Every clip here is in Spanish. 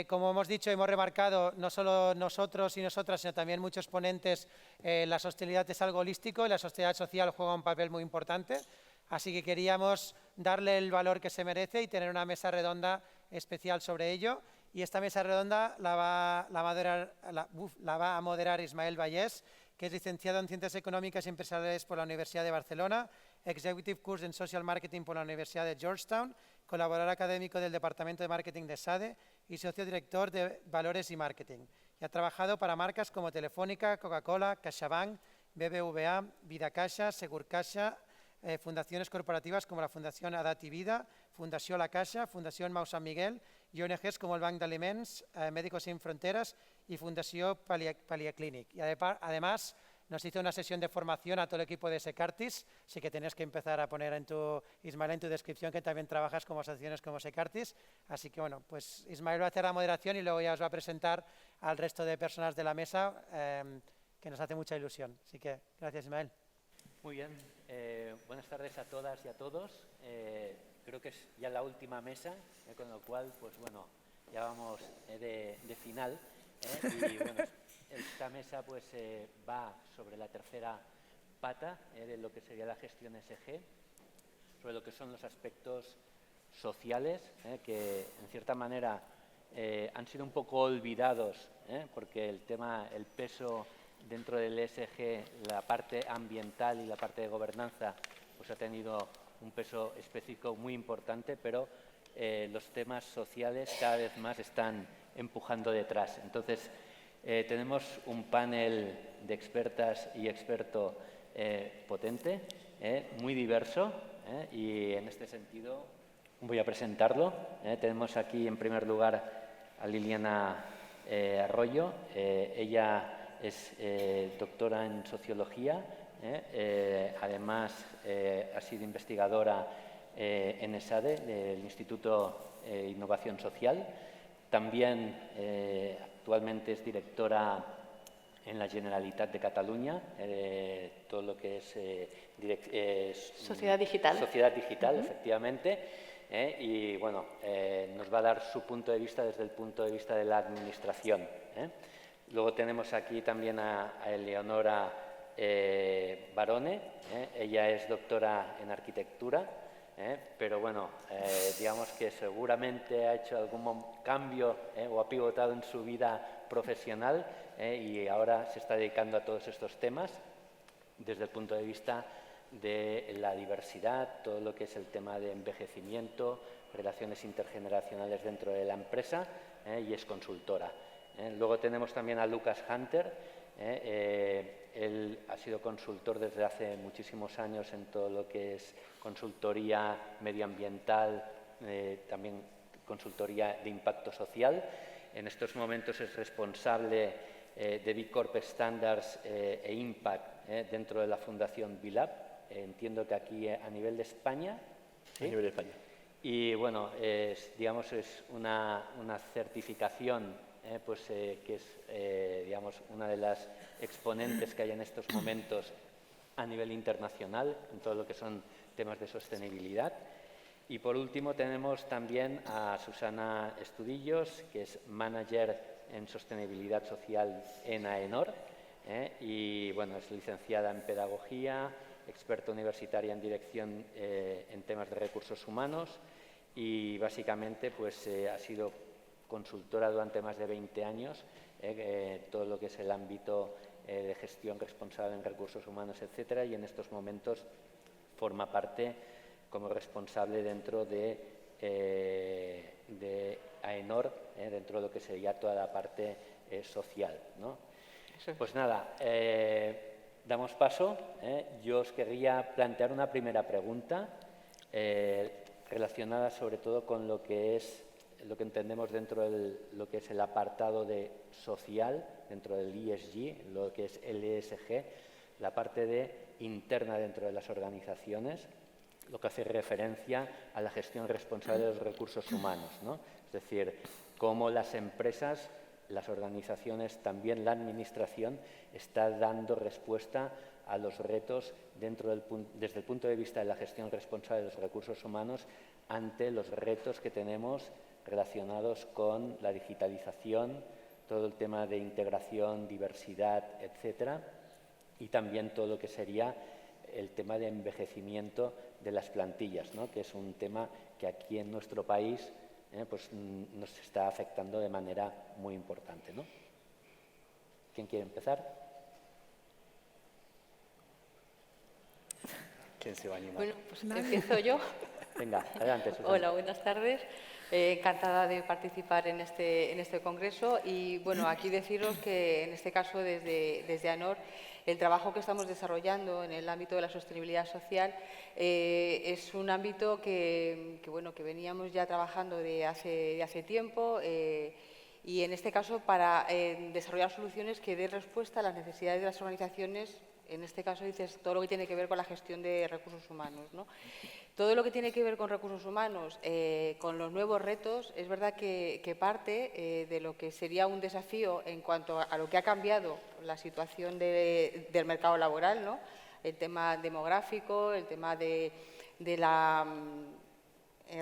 Como hemos dicho, hemos remarcado, no solo nosotros y nosotras, sino también muchos ponentes, la sostenibilidad es algo holístico y la sostenibilidad social juega un papel muy importante. Así que queríamos darle el valor que se merece y tener una mesa redonda especial sobre ello. Y esta mesa redonda la va a moderar Ismael Vallés, que es licenciado en Ciencias Económicas y Empresariales por la Universidad de Barcelona, Executive Course en Social Marketing por la Universidad de Georgetown, colaborador académico del Departamento de Marketing de SADE y socio director de Valores y Marketing. Y ha trabajado para marcas como Telefónica, Coca-Cola, CaixaBank, BBVA, Vidacaixa, Segurcaixa, fundaciones corporativas como la Fundación Adat i Vida, Fundació La Caixa, Fundación Mau Sant Miguel y ONGs como el Banc d'Aliments, Médicos Sin Fronteras y Fundació Paliaclínic. Y además nos hizo una sesión de formación a todo el equipo de Secartis, así que tienes que empezar a poner Ismael, en tu descripción que también trabajas como asociaciones como Secartis. Así que bueno, pues Ismael va a hacer la moderación y luego ya os va a presentar al resto de personas de la mesa, que nos hace mucha ilusión. Así que gracias, Ismael. Muy bien, buenas tardes a todas y a todos. Creo que es ya la última mesa, con lo cual, pues bueno, ya vamos de final. Y bueno, esta mesa pues va sobre la tercera pata de lo que sería la gestión ESG, sobre lo que son los aspectos sociales, que en cierta manera han sido un poco olvidados, porque el peso dentro del ESG, la parte ambiental y la parte de gobernanza, pues ha tenido un peso específico muy importante, pero los temas sociales cada vez más están empujando detrás. Entonces, tenemos un panel de expertas y experto potente, muy diverso, y en este sentido voy a presentarlo. Tenemos aquí en primer lugar a Liliana Arroyo. Ella es doctora en sociología, además ha sido investigadora en ESADE, del Instituto de Innovación Social. También actualmente es directora en la Generalitat de Cataluña, todo lo que es Sociedad Digital. Sociedad Digital, efectivamente. Y bueno, nos va a dar su punto de vista desde el punto de vista de la administración. Luego tenemos aquí también a Eleonora Barone. Ella es doctora en arquitectura, pero bueno, digamos que seguramente ha hecho algún cambio o ha pivotado en su vida profesional, y ahora se está dedicando a todos estos temas desde el punto de vista de la diversidad, todo lo que es el tema de envejecimiento, relaciones intergeneracionales dentro de la empresa, y es consultora. Luego tenemos también a Lucas Hunter. Él ha sido consultor desde hace muchísimos años en todo lo que es consultoría medioambiental, también consultoría de impacto social. En estos momentos es responsable de B Corp Standards e Impact dentro de la Fundación BILAB. Entiendo que aquí a nivel de España. ¿sí? A nivel de España. Y bueno, digamos, es una certificación que es digamos, una de las exponentes que hay en estos momentos a nivel internacional en todo lo que son temas de sostenibilidad. Y por último tenemos también a Susana Estudillos, que es manager en sostenibilidad social en AENOR, y bueno, es licenciada en pedagogía, experta universitaria en dirección en temas de recursos humanos, y básicamente pues ha sido consultora durante más de 20 años, todo lo que es el ámbito de gestión responsable en recursos humanos, etcétera, y en estos momentos forma parte como responsable dentro de AENOR, dentro de lo que sería toda la parte social, ¿no? Pues nada, damos paso. Yo os querría plantear una primera pregunta relacionada sobre todo con lo que entendemos dentro de lo que es el apartado de social, dentro del ESG, lo que es el ESG, la parte interna dentro de las organizaciones, lo que hace referencia a la gestión responsable de los recursos humanos, ¿no? Es decir, cómo las empresas, las organizaciones, también la administración, está dando respuesta a los retos desde el punto de vista de la gestión responsable de los recursos humanos ante los retos que tenemos relacionados con la digitalización, todo el tema de integración, diversidad, etcétera, y también todo lo que sería el tema de envejecimiento de las plantillas, ¿no? Que es un tema que aquí en nuestro país pues, nos está afectando de manera muy importante, ¿no? ¿Quién quiere empezar? ¿Quién se va a animar? Bueno, pues empiezo yo. Venga, adelante, Susana. Hola, buenas tardes. Encantada de participar en este congreso y, bueno, aquí deciros que, en este caso, desde ANOR, el trabajo que estamos desarrollando en el ámbito de la sostenibilidad social es un ámbito que veníamos ya trabajando de hace tiempo y, en este caso, para desarrollar soluciones que den respuesta a las necesidades de las organizaciones. En este caso, dices todo lo que tiene que ver con la gestión de recursos humanos, ¿no? Todo lo que tiene que ver con recursos humanos, con los nuevos retos, es verdad que parte de lo que sería un desafío en cuanto a lo que ha cambiado la situación del mercado laboral, ¿no? El tema demográfico, el tema de la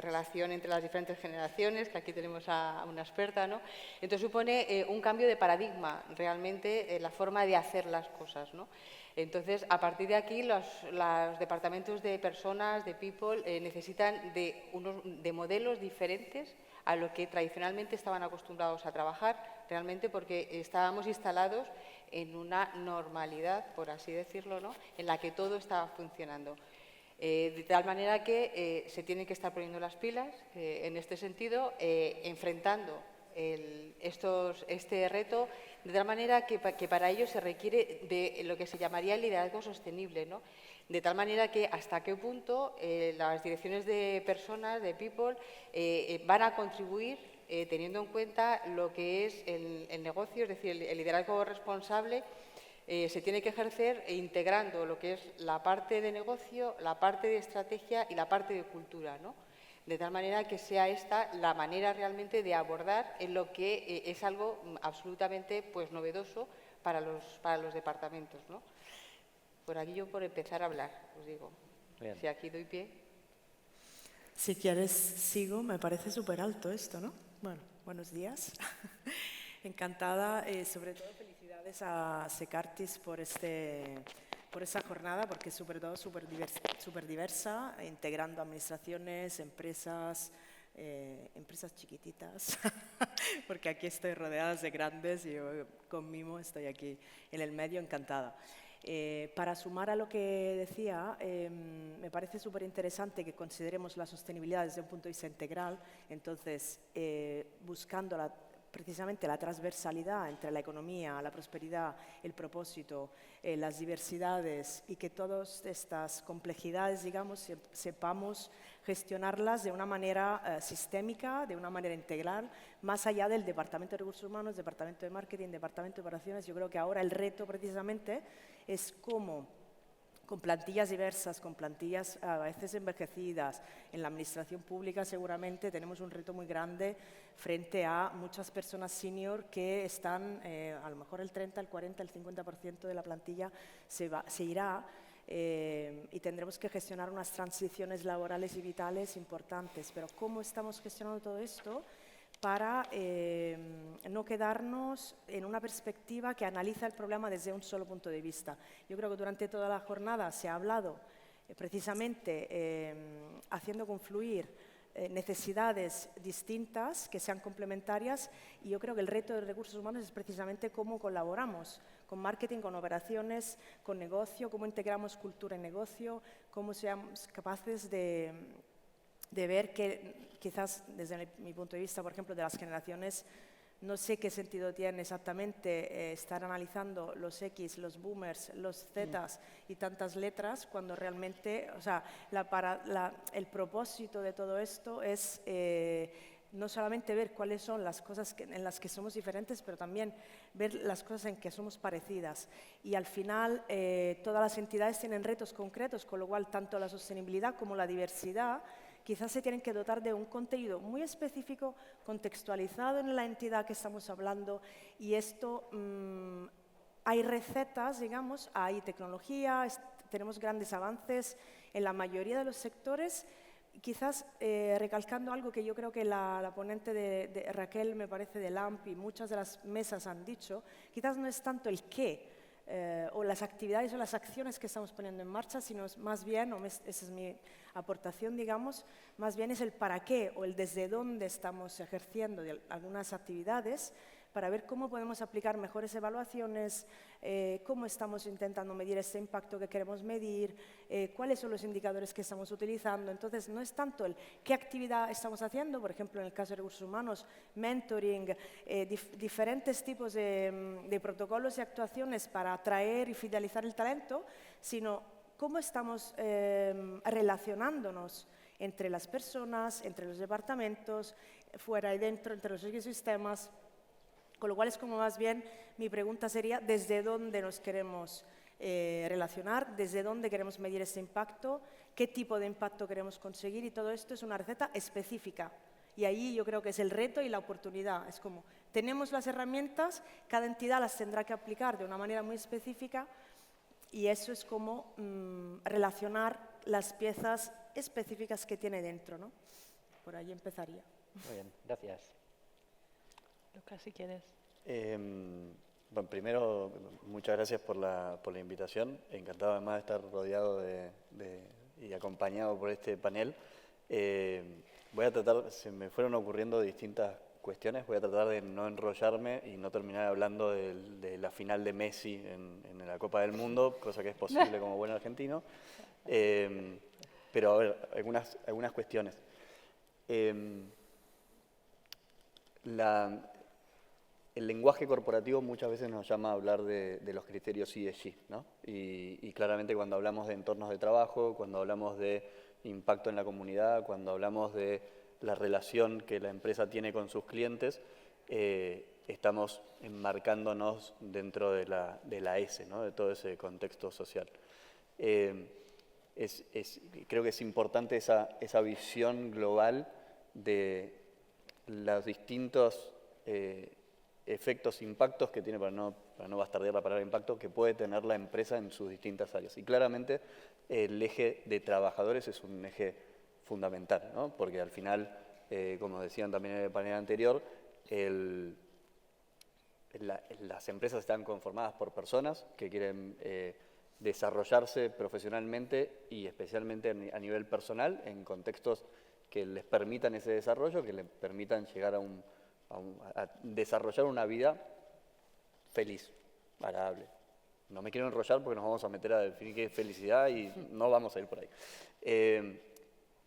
relación entre las diferentes generaciones, que aquí tenemos a una experta, ¿no? Entonces supone un cambio de paradigma, realmente, en la forma de hacer las cosas, ¿no? Entonces, a partir de aquí, los departamentos de personas, de people, necesitan de modelos diferentes a lo que tradicionalmente estaban acostumbrados a trabajar, realmente porque estábamos instalados en una normalidad, por así decirlo, ¿no? En la que todo estaba funcionando. De tal manera que se tienen que estar poniendo las pilas en este sentido, enfrentando este reto, de tal manera que para ello se requiere de lo que se llamaría el liderazgo sostenible, ¿no? De tal manera que hasta qué punto las direcciones de personas, de people, van a contribuir teniendo en cuenta lo que es el negocio, es decir, el liderazgo responsable. Se tiene que ejercer integrando lo que es la parte de negocio, la parte de estrategia y la parte de cultura, ¿no? De tal manera que sea esta la manera realmente de abordar en lo que es algo absolutamente pues, novedoso para los departamentos, ¿no? Por aquí yo por empezar a hablar, os digo. Bien. Si aquí doy pie. Si quieres, sigo. Me parece súper alto esto, ¿no? Bueno, buenos días. Encantada, sobre todo felicidades a Secartis por esa jornada, porque es sobre todo súper diversa, integrando administraciones, empresas chiquititas, porque aquí estoy rodeada de grandes y yo con mimo estoy aquí en el medio, encantada. Para sumar a lo que decía, me parece súper interesante que consideremos la sostenibilidad desde un punto de vista integral, entonces buscando precisamente la transversalidad entre la economía, la prosperidad, el propósito, las diversidades y que todas estas complejidades, digamos, sepamos gestionarlas de una manera sistémica, de una manera integral, más allá del Departamento de Recursos Humanos, Departamento de Marketing, Departamento de Operaciones. Yo creo que ahora el reto precisamente es cómo, con plantillas diversas, con plantillas a veces envejecidas, en la administración pública seguramente tenemos un reto muy grande frente a muchas personas senior que están, a lo mejor el 30, el 40, el 50% de la plantilla se irá y tendremos que gestionar unas transiciones laborales y vitales importantes. Pero ¿cómo estamos gestionando todo esto? Para no quedarnos en una perspectiva que analiza el problema desde un solo punto de vista. Yo creo que durante toda la jornada se ha hablado precisamente haciendo confluir necesidades distintas que sean complementarias y yo creo que el reto de recursos humanos es precisamente cómo colaboramos con marketing, con operaciones, con negocio, cómo integramos cultura en negocio, cómo seamos capaces de ver que quizás desde mi punto de vista, por ejemplo, de las generaciones, no sé qué sentido tiene exactamente estar analizando los X, los boomers, los Zetas y tantas letras, cuando realmente, o sea, el propósito de todo esto es no solamente ver cuáles son las cosas en las que somos diferentes, pero también ver las cosas en que somos parecidas. Y al final, todas las entidades tienen retos concretos, con lo cual tanto la sostenibilidad como la diversidad quizás se tienen que dotar de un contenido muy específico, contextualizado en la entidad que estamos hablando, y esto, hay recetas, digamos, hay tecnología, tenemos grandes avances en la mayoría de los sectores quizás recalcando algo que yo creo que la ponente de Raquel, me parece, de LAMP y muchas de las mesas han dicho, quizás no es tanto el qué o las actividades o las acciones que estamos poniendo en marcha, sino más bien, esa es mi aportación, digamos, más bien es el para qué o el desde dónde estamos ejerciendo algunas actividades, para ver cómo podemos aplicar mejores evaluaciones, cómo estamos intentando medir ese impacto que queremos medir, cuáles son los indicadores que estamos utilizando. Entonces, no es tanto el qué actividad estamos haciendo, por ejemplo, en el caso de recursos humanos, mentoring, diferentes tipos de protocolos y actuaciones para atraer y fidelizar el talento, sino cómo estamos relacionándonos entre las personas, entre los departamentos, fuera y dentro, entre los ecosistemas. Con lo cual es como más bien mi pregunta sería desde dónde nos queremos relacionar, desde dónde queremos medir ese impacto, qué tipo de impacto queremos conseguir, y todo esto es una receta específica. Y ahí yo creo que es el reto y la oportunidad. Es como, tenemos las herramientas, cada entidad las tendrá que aplicar de una manera muy específica, y eso es como relacionar las piezas específicas que tiene dentro, ¿no? Por ahí empezaría. Muy bien, gracias. Lucas, si quieres. Bueno, primero, muchas gracias por la invitación. Encantado además de estar rodeado y acompañado por este panel. Voy a tratar, se me fueron ocurriendo distintas cuestiones, voy a tratar de no enrollarme y no terminar hablando de la final de Messi en la Copa del Mundo, cosa que es posible como buen argentino. Pero a ver, algunas cuestiones. El lenguaje corporativo muchas veces nos llama a hablar de los criterios ESG, ¿no? Y claramente cuando hablamos de entornos de trabajo, cuando hablamos de impacto en la comunidad, cuando hablamos de la relación que la empresa tiene con sus clientes, estamos enmarcándonos dentro de la S, ¿no? De todo ese contexto social. Creo que es importante esa visión global de los distintos efectos, impactos que tiene, para no bastardear la palabra impacto, que puede tener la empresa en sus distintas áreas. Y claramente el eje de trabajadores es un eje fundamental, ¿no? Porque al final, como decían también en el panel anterior, las empresas están conformadas por personas que quieren desarrollarse profesionalmente y especialmente a nivel personal en contextos que les permitan ese desarrollo, que les permitan llegar a desarrollar una vida feliz, agradable. No me quiero enrollar porque nos vamos a meter a definir qué es felicidad y no vamos a ir por ahí.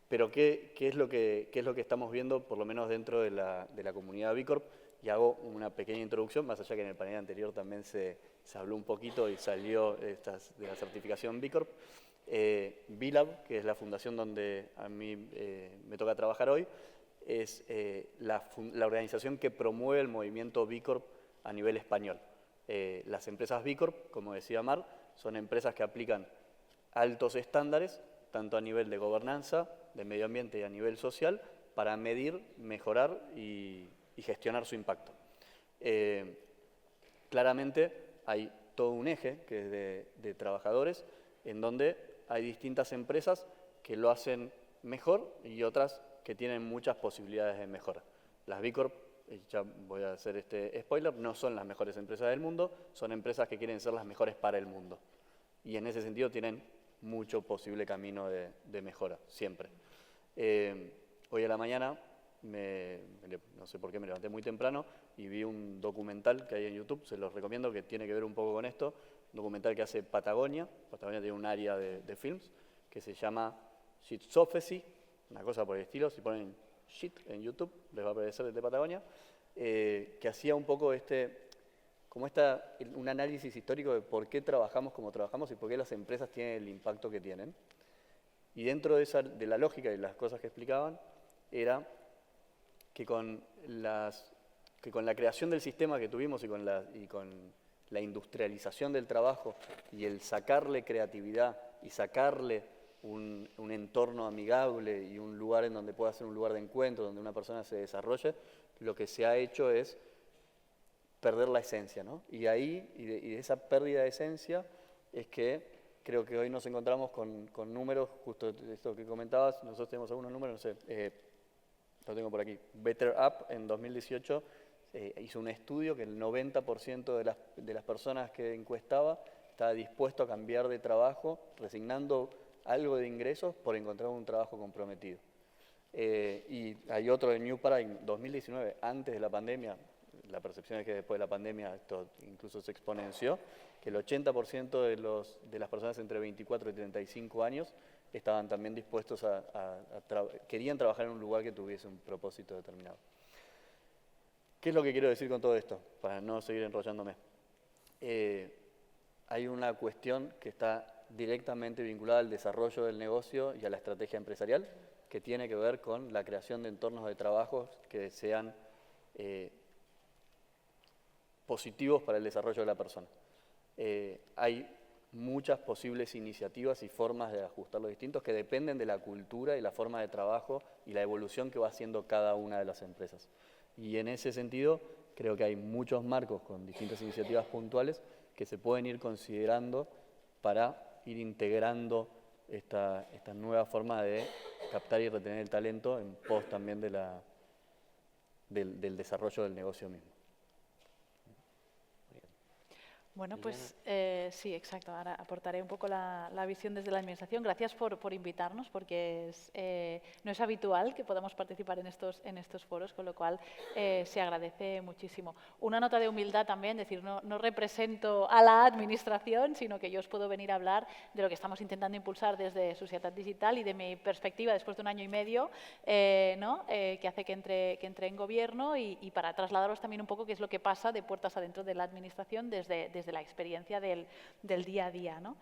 Pero ¿qué es lo que estamos viendo, por lo menos dentro de la comunidad B Corp? Y hago una pequeña introducción, más allá que en el panel anterior también se habló un poquito y salió de la certificación B Corp. B-Lab, que es la fundación donde a mí me toca trabajar hoy, es la organización que promueve el movimiento B Corp a nivel español. Las empresas B Corp, como decía Mar, son empresas que aplican altos estándares, tanto a nivel de gobernanza, de medio ambiente y a nivel social, para medir, mejorar y gestionar su impacto. Claramente hay todo un eje que es de trabajadores, en donde hay distintas empresas que lo hacen mejor y otras que tienen muchas posibilidades de mejora. Las B Corp, ya voy a hacer este spoiler, no son las mejores empresas del mundo, son empresas que quieren ser las mejores para el mundo. Y en ese sentido tienen mucho posible camino de mejora, siempre. Hoy a la mañana, no sé por qué me levanté muy temprano y vi un documental que hay en YouTube, se los recomiendo, que tiene que ver un poco con esto, un documental que hace Patagonia. Patagonia tiene un área de films que se llama Shitophacy, una cosa por el estilo. Si ponen shit en YouTube les va a aparecer el de Patagonia, que hacía un poco un análisis histórico de por qué trabajamos como trabajamos y por qué las empresas tienen el impacto que tienen. Y dentro de la lógica y las cosas que explicaban era que con la creación del sistema que tuvimos y con la industrialización del trabajo y el sacarle creatividad y sacarle un entorno amigable y un lugar en donde pueda ser un lugar de encuentro, donde una persona se desarrolle, lo que se ha hecho es perder la esencia, ¿no? Y de esa pérdida de esencia es que creo que hoy nos encontramos con números, justo esto que comentabas, nosotros tenemos algunos números, no sé, lo tengo por aquí. Better Up en 2018 hizo un estudio que el 90% de las personas que encuestaba estaba dispuesto a cambiar de trabajo, resignando algo de ingresos por encontrar un trabajo comprometido. Y hay otro de New Paradigm, 2019, antes de la pandemia, la percepción es que después de la pandemia esto incluso se exponenció, que el 80% de las personas entre 24 y 35 años estaban también dispuestos querían trabajar en un lugar que tuviese un propósito determinado. ¿Qué es lo que quiero decir con todo esto? Para no seguir enrollándome. Hay una cuestión que está directamente vinculada al desarrollo del negocio y a la estrategia empresarial, que tiene que ver con la creación de entornos de trabajo que sean positivos para el desarrollo de la persona. Hay muchas posibles iniciativas y formas de ajustar los distintos que dependen de la cultura y la forma de trabajo y la evolución que va haciendo cada una de las empresas. Y en ese sentido, creo que hay muchos marcos con distintas iniciativas puntuales que se pueden ir considerando para ir integrando esta nueva forma de captar y retener el talento en pos también del desarrollo del negocio mismo. Bueno, pues sí, exacto. Ahora aportaré un poco la visión desde la Administración. Gracias por invitarnos, porque no es habitual que podamos participar en estos foros, con lo cual se agradece muchísimo. Una nota de humildad también, decir, no represento a la Administración, sino que yo os puedo venir a hablar de lo que estamos intentando impulsar desde Societat Digital y de mi perspectiva después de un año y medio, que hace que entre en Gobierno y para trasladaros también un poco qué es lo que pasa de puertas adentro de la Administración desde la experiencia del día a día, ¿no?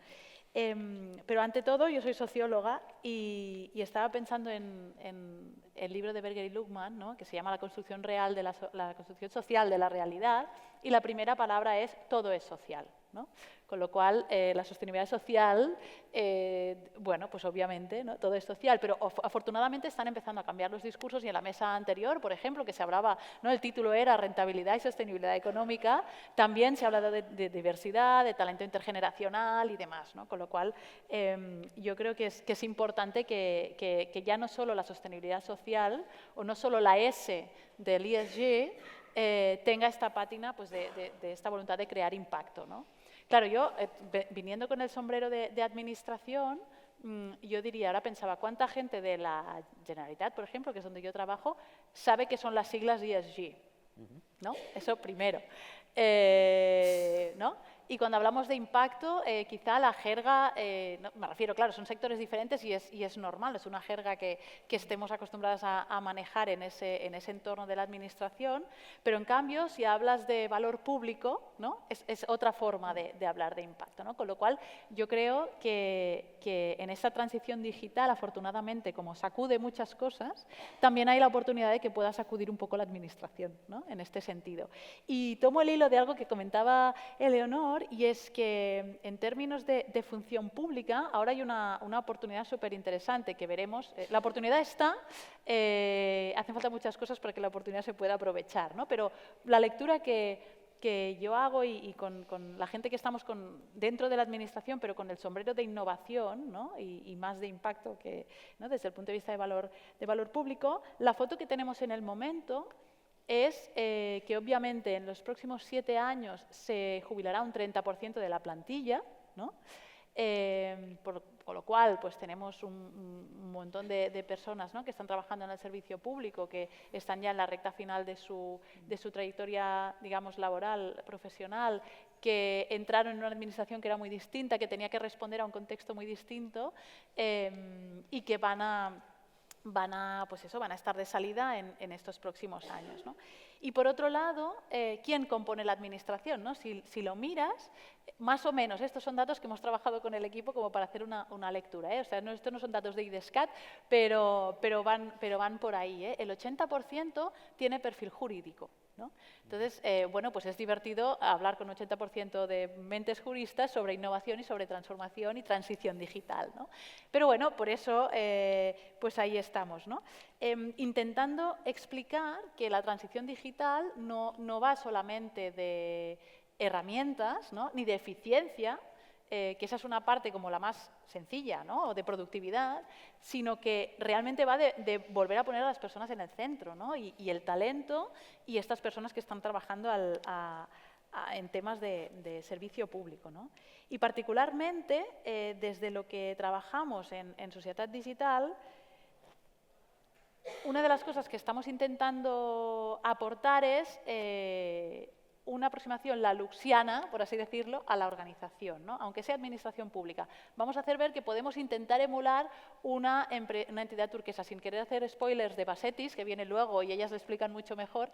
Pero ante todo, yo soy socióloga y estaba pensando en el libro de Berger y Luhmann, ¿no?, que se llama La construcción real de la construcción social de la realidad, y la primera palabra es todo es social, ¿no? Con lo cual, la sostenibilidad social, bueno, pues obviamente, ¿no?, todo es social, pero afortunadamente están empezando a cambiar los discursos y en la mesa anterior, por ejemplo, que se hablaba, ¿no?, el título era Rentabilidad y Sostenibilidad Económica, también se ha hablado de diversidad, de talento intergeneracional y demás, ¿no? Con lo cual, yo creo que es importante que ya no solo la sostenibilidad social o no solo la S del ESG tenga esta pátina, pues, de esta voluntad de crear impacto, ¿no? Claro, yo, viniendo con el sombrero de Administración, yo diría, ahora pensaba, ¿cuánta gente de la Generalitat, por ejemplo, que es donde yo trabajo, sabe qué son las siglas ESG? ¿No? Eso primero. ¿No? Y cuando hablamos de impacto, quizá la jerga, no, me refiero, claro, son sectores diferentes y es normal, es una jerga que estemos acostumbradas a manejar en ese entorno de la Administración, pero en cambio, si hablas de valor público, ¿no?, es otra forma de hablar de impacto, ¿no? Con lo cual, yo creo que en esta transición digital, afortunadamente, como sacude muchas cosas, también hay la oportunidad de que pueda sacudir un poco la Administración, ¿no?, en este sentido. Y tomo el hilo de algo que comentaba Eleonor, y es que en términos de función pública ahora hay una oportunidad súper interesante que veremos. La oportunidad está, hacen falta muchas cosas para que la oportunidad se pueda aprovechar, ¿no? Pero la lectura que yo hago y con la gente que estamos dentro de la Administración, pero con el sombrero de innovación, ¿no?, y más de impacto que, ¿no?, desde el punto de vista de valor público, la foto que tenemos en el momento es que obviamente en los próximos 7 años se jubilará un 30% de la plantilla, ¿no? Por lo cual, pues tenemos un montón de personas, ¿no?, que están trabajando en el servicio público, que están ya en la recta final de su trayectoria, digamos, laboral, profesional, que entraron en una administración que era muy distinta, que tenía que responder a un contexto muy distinto y que van a estar de salida en estos próximos años, ¿no? Y por otro lado, ¿quién compone la Administración, ¿no? Si lo miras, más o menos, estos son datos que hemos trabajado con el equipo como para hacer una lectura, ¿eh? O sea, estos no son datos de IDESCAT, pero van por ahí, ¿eh? El 80% tiene perfil jurídico, ¿no? Entonces, bueno, pues es divertido hablar con un 80% de mentes juristas sobre innovación y sobre transformación y transición digital, ¿no? Pero bueno, por eso, pues ahí estamos, ¿no? Intentando explicar que la transición digital no va solamente de herramientas, ¿no?, ni de eficiencia, que esa es una parte como la más sencilla, ¿no?, de productividad, sino que realmente va de volver a poner a las personas en el centro, ¿no?, y el talento y estas personas que están trabajando en temas de servicio público, ¿no? Y particularmente, desde lo que trabajamos en Societat Digital, una de las cosas que estamos intentando aportar es una aproximación laluxiana, por así decirlo, a la organización, ¿no?, aunque sea administración pública. Vamos a hacer ver que podemos intentar emular una entidad turquesa, sin querer hacer spoilers de Basetis, que viene luego y ellas lo explican mucho mejor,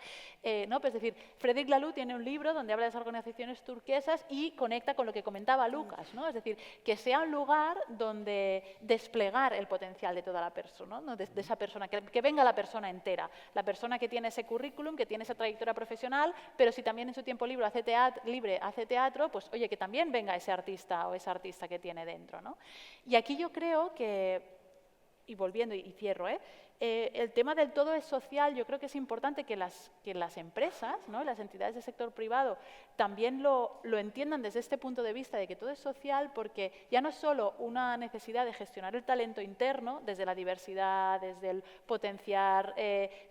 ¿no? Pues es decir, Frédéric Laloux tiene un libro donde habla de las organizaciones turquesas y conecta con lo que comentaba Lucas, ¿no? Es decir, que sea un lugar donde desplegar el potencial de toda la persona, ¿no?, de esa persona, que venga la persona entera, la persona que tiene ese currículum, que tiene esa trayectoria profesional, pero si también en su tiempo libre hace teatro, pues oye, que también venga ese artista o esa artista que tiene dentro, ¿no? Y aquí yo creo que, y volviendo y cierro, el tema del todo es social. Yo creo que es importante que las empresas, ¿no?, las entidades del sector privado también lo entiendan desde este punto de vista de que todo es social, porque ya no es solo una necesidad de gestionar el talento interno, desde la diversidad, desde el potenciar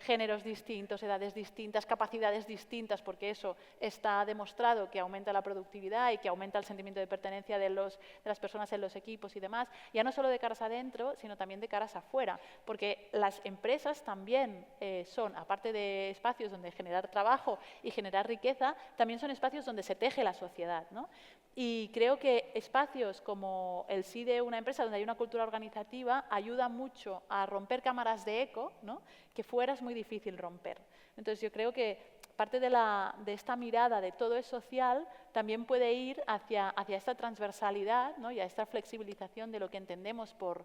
géneros distintos, edades distintas, capacidades distintas, porque eso está demostrado que aumenta la productividad y que aumenta el sentimiento de pertenencia de las personas en los equipos y demás, ya no solo de caras adentro, sino también de caras afuera, porque las empresas también son, aparte de espacios donde generar trabajo y generar riqueza, también son espacios donde se teje la sociedad, ¿no? Y creo que espacios como el sí de una empresa, donde hay una cultura organizativa, ayuda mucho a romper cámaras de eco, ¿no?, que fuera es muy difícil romper. Entonces yo creo que parte de esta mirada de todo es social también puede ir hacia esta transversalidad, ¿no?, y a esta flexibilización de lo que entendemos por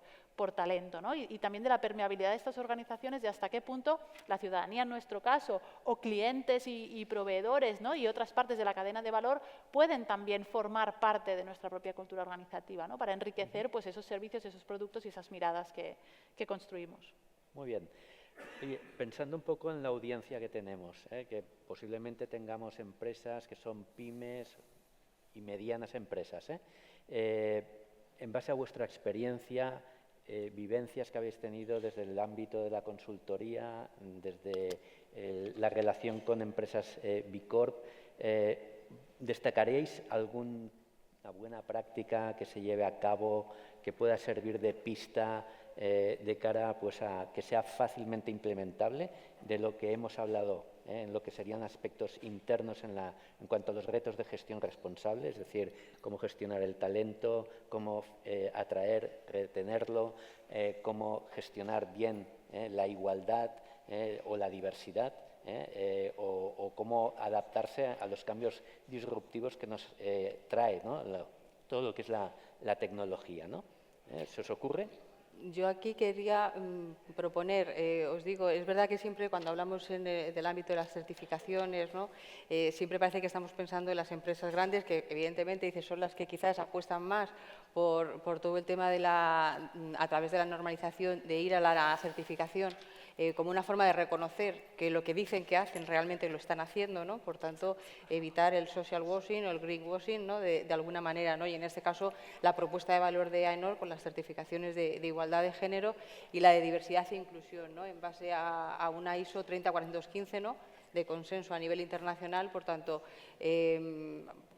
talento, ¿no?, y también de la permeabilidad de estas organizaciones, de hasta qué punto la ciudadanía, en nuestro caso, o clientes y proveedores, ¿no?, y otras partes de la cadena de valor pueden también formar parte de nuestra propia cultura organizativa, ¿no?, para enriquecer pues, esos servicios, esos productos y esas miradas que construimos. Muy bien. Oye, pensando un poco en la audiencia que tenemos, que posiblemente tengamos empresas que son pymes y medianas empresas. En base a vuestra experiencia, vivencias que habéis tenido desde el ámbito de la consultoría, desde la relación con empresas B Corp, ¿destacaréis alguna buena práctica que se lleve a cabo, que pueda servir de pista de cara pues, a que sea fácilmente implementable de lo que hemos hablado, en lo que serían aspectos internos en cuanto a los retos de gestión responsable, es decir, cómo gestionar el talento, cómo atraer, retenerlo, cómo gestionar bien la igualdad o la diversidad, o cómo adaptarse a los cambios disruptivos que nos trae, ¿no?, todo lo que es la tecnología, ¿no? ¿Se os ocurre? Yo aquí quería proponer, os digo, es verdad que siempre cuando hablamos del ámbito de las certificaciones, ¿no?, siempre parece que estamos pensando en las empresas grandes, que evidentemente son las que quizás apuestan más por todo el tema a través de la normalización, de ir a la certificación, como una forma de reconocer que lo que dicen que hacen realmente lo están haciendo, ¿no? Por tanto, evitar el social washing o el green washing, ¿no?, de alguna manera, ¿no? Y en este caso, la propuesta de valor de AENOR con las certificaciones de igualdad de género y la de diversidad e inclusión, ¿no?, en base a una ISO 30415, ¿no?, de consenso a nivel internacional, por tanto,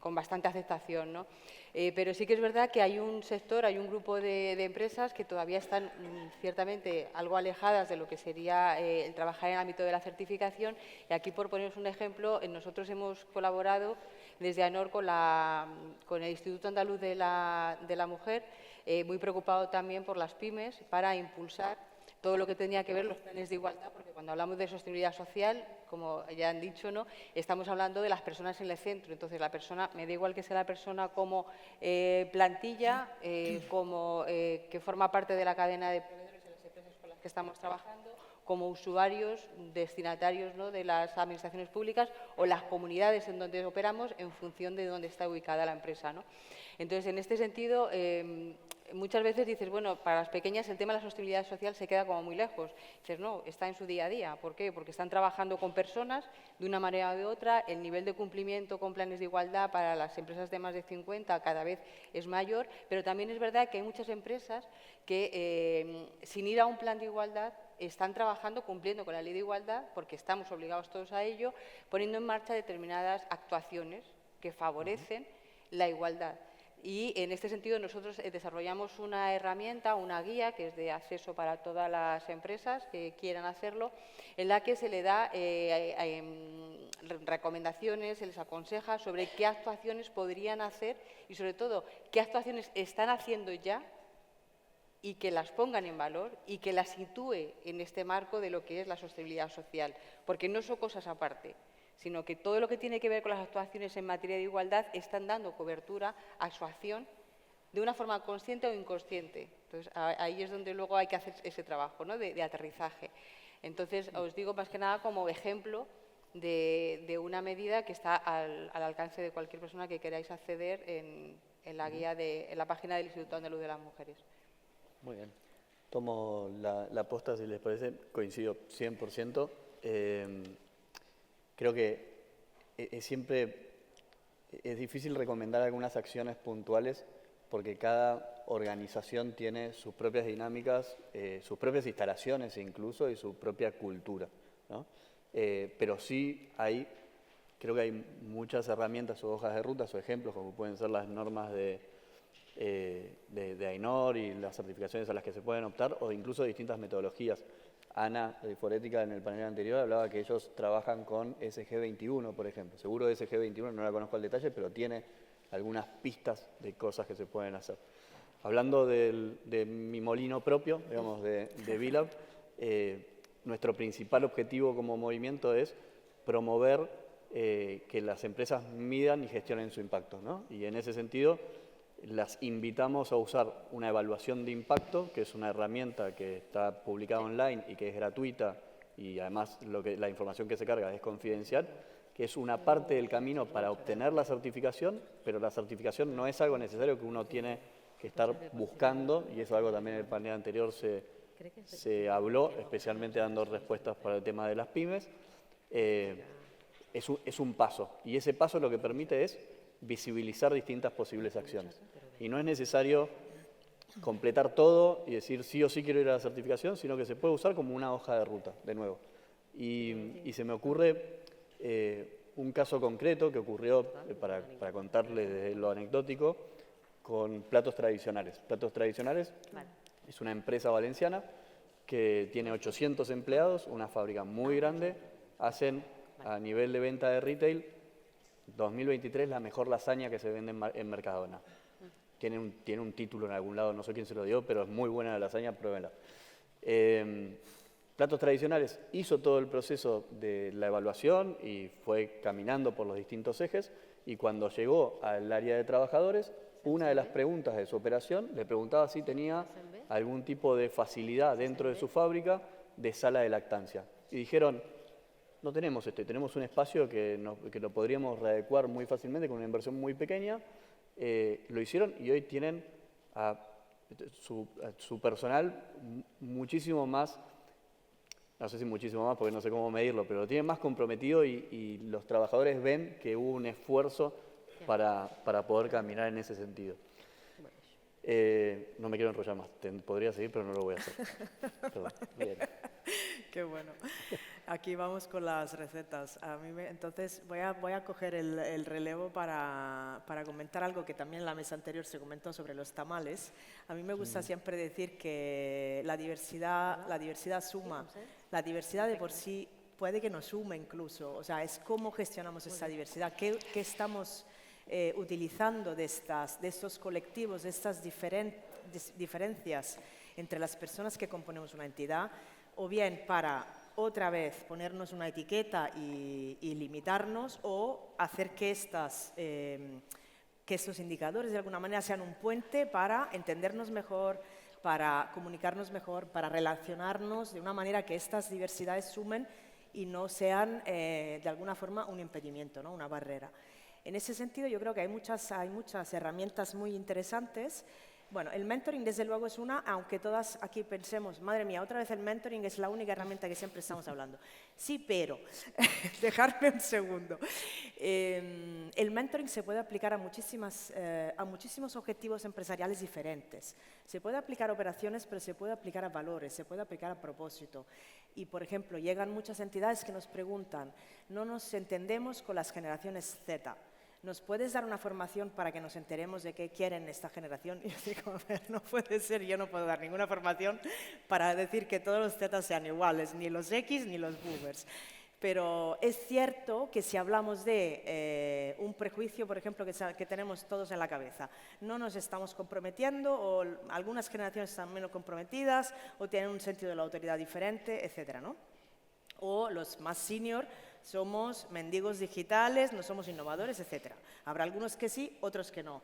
con bastante aceptación, ¿no? Pero sí que es verdad que hay un sector, hay un grupo de empresas que todavía están ciertamente algo alejadas de lo que sería el trabajar en el ámbito de la certificación. Y aquí, por poneros un ejemplo, nosotros hemos colaborado desde AENOR con el Instituto Andaluz de la Mujer, muy preocupado también por las pymes, para impulsar todo lo que tenía que ver los planes de igualdad, porque cuando hablamos de sostenibilidad social, como ya han dicho, ¿no?, estamos hablando de las personas en el centro. Entonces, la persona, me da igual que sea la persona como plantilla, como que forma parte de la cadena de proveedores de las empresas con las que estamos trabajando, como usuarios, destinatarios, ¿no?, de las administraciones públicas o las comunidades en donde operamos en función de dónde está ubicada la empresa, ¿no? Entonces, en este sentido, muchas veces dices, bueno, para las pequeñas el tema de la sostenibilidad social se queda como muy lejos. Dices, no, está en su día a día. ¿Por qué? Porque están trabajando con personas de una manera o de otra. El nivel de cumplimiento con planes de igualdad para las empresas de más de 50 cada vez es mayor, pero también es verdad que hay muchas empresas que, sin ir a un plan de igualdad, están trabajando, cumpliendo con la ley de igualdad, porque estamos obligados todos a ello, poniendo en marcha determinadas actuaciones que favorecen la igualdad. Y en este sentido nosotros desarrollamos una herramienta, una guía, que es de acceso para todas las empresas que quieran hacerlo, en la que se le da recomendaciones, se les aconseja sobre qué actuaciones podrían hacer y, sobre todo, qué actuaciones están haciendo ya y que las pongan en valor y que las sitúe en este marco de lo que es la sostenibilidad social, porque no son cosas aparte, sino que todo lo que tiene que ver con las actuaciones en materia de igualdad están dando cobertura a su acción de una forma consciente o inconsciente. Entonces, ahí es donde luego hay que hacer ese trabajo, ¿no?, de aterrizaje. Entonces, os digo más que nada como ejemplo de una medida que está al alcance de cualquier persona que queráis acceder en la guía, en la página del Instituto Andaluz de las Mujeres. Muy bien. Tomo la posta, si les parece, coincido 100%. Creo que siempre es difícil recomendar algunas acciones puntuales porque cada organización tiene sus propias dinámicas, sus propias instalaciones incluso y su propia cultura, ¿no? Pero sí creo que hay muchas herramientas o hojas de rutas o ejemplos, como pueden ser las normas de AENOR y las certificaciones a las que se pueden optar, o incluso distintas metodologías. Ana de Forética en el panel anterior hablaba que ellos trabajan con SG21, por ejemplo. Seguro SG21, no la conozco al detalle, pero tiene algunas pistas de cosas que se pueden hacer. Hablando de mi molino propio, digamos, de VLab, nuestro principal objetivo como movimiento es promover que las empresas midan y gestionen su impacto, ¿no? Y en ese sentido, las invitamos a usar una evaluación de impacto, que es una herramienta que está publicada online y que es gratuita y además la información que se carga es confidencial, que es una parte del camino para obtener la certificación, pero la certificación no es algo necesario que uno tiene que estar buscando, y eso algo también en el panel anterior se habló, especialmente dando respuestas para el tema de las pymes. Es un paso, y ese paso lo que permite es visibilizar distintas posibles acciones. Y no es necesario completar todo y decir sí o sí quiero ir a la certificación, sino que se puede usar como una hoja de ruta, de nuevo. Y se me ocurre un caso concreto que ocurrió, para contarles desde lo anecdótico, con Platos Tradicionales. Platos Tradicionales es una empresa valenciana que tiene 800 empleados, una fábrica muy grande, hacen a nivel de venta de retail 2023 la mejor lasaña que se vende en Mercadona. Tiene un título en algún lado, no sé quién se lo dio, pero es muy buena la lasaña, pruébenla. Platos Tradicionales hizo todo el proceso de la evaluación y fue caminando por los distintos ejes, y cuando llegó al área de trabajadores, una de las preguntas de su operación le preguntaba si tenía algún tipo de facilidad dentro de su fábrica de sala de lactancia. Y dijeron, no tenemos tenemos un espacio que lo podríamos readecuar muy fácilmente con una inversión muy pequeña. Lo hicieron y hoy tienen a su personal muchísimo más, no sé si muchísimo más porque no sé cómo medirlo, pero lo tienen más comprometido y los trabajadores ven que hubo un esfuerzo para poder caminar en ese sentido. No me quiero enrollar más, podría seguir, pero no lo voy a hacer. Perdón. Bien. Qué bueno. Aquí vamos con las recetas. Entonces voy a coger el relevo para comentar algo que también en la mesa anterior se comentó sobre los tamales. A mí me gusta siempre decir que la diversidad suma. La diversidad de por sí puede que nos sume incluso. O sea, es cómo gestionamos esta diversidad, qué estamos utilizando de estos colectivos, de estas diferencias entre las personas que componemos una entidad, o bien para otra vez ponernos una etiqueta y limitarnos, o hacer que estos indicadores de alguna manera sean un puente para entendernos mejor, para comunicarnos mejor, para relacionarnos de una manera que estas diversidades sumen y no sean de alguna forma un impedimento, ¿no?, una barrera. En ese sentido, yo creo que hay muchas herramientas muy interesantes. Bueno, el mentoring desde luego es una, aunque todas aquí pensemos, madre mía, otra vez el mentoring es la única herramienta que siempre estamos hablando. Sí, pero, dejarme un segundo. El mentoring se puede aplicar a muchísimos objetivos empresariales diferentes. Se puede aplicar a operaciones, pero se puede aplicar a valores, se puede aplicar a propósito. Y, por ejemplo, llegan muchas entidades que nos preguntan, no nos entendemos con las generaciones Z. ¿Nos puedes dar una formación para que nos enteremos de qué quieren esta generación? Y yo digo, a ver, no puede ser, yo no puedo dar ninguna formación para decir que todos los Z sean iguales, ni los X ni los boomers. Pero es cierto que si hablamos de un prejuicio, por ejemplo, que tenemos todos en la cabeza, no nos estamos comprometiendo, o algunas generaciones están menos comprometidas, o tienen un sentido de la autoridad diferente, etcétera, ¿no? O los más senior somos mendigos digitales, no somos innovadores, etcétera. Habrá algunos que sí, otros que no.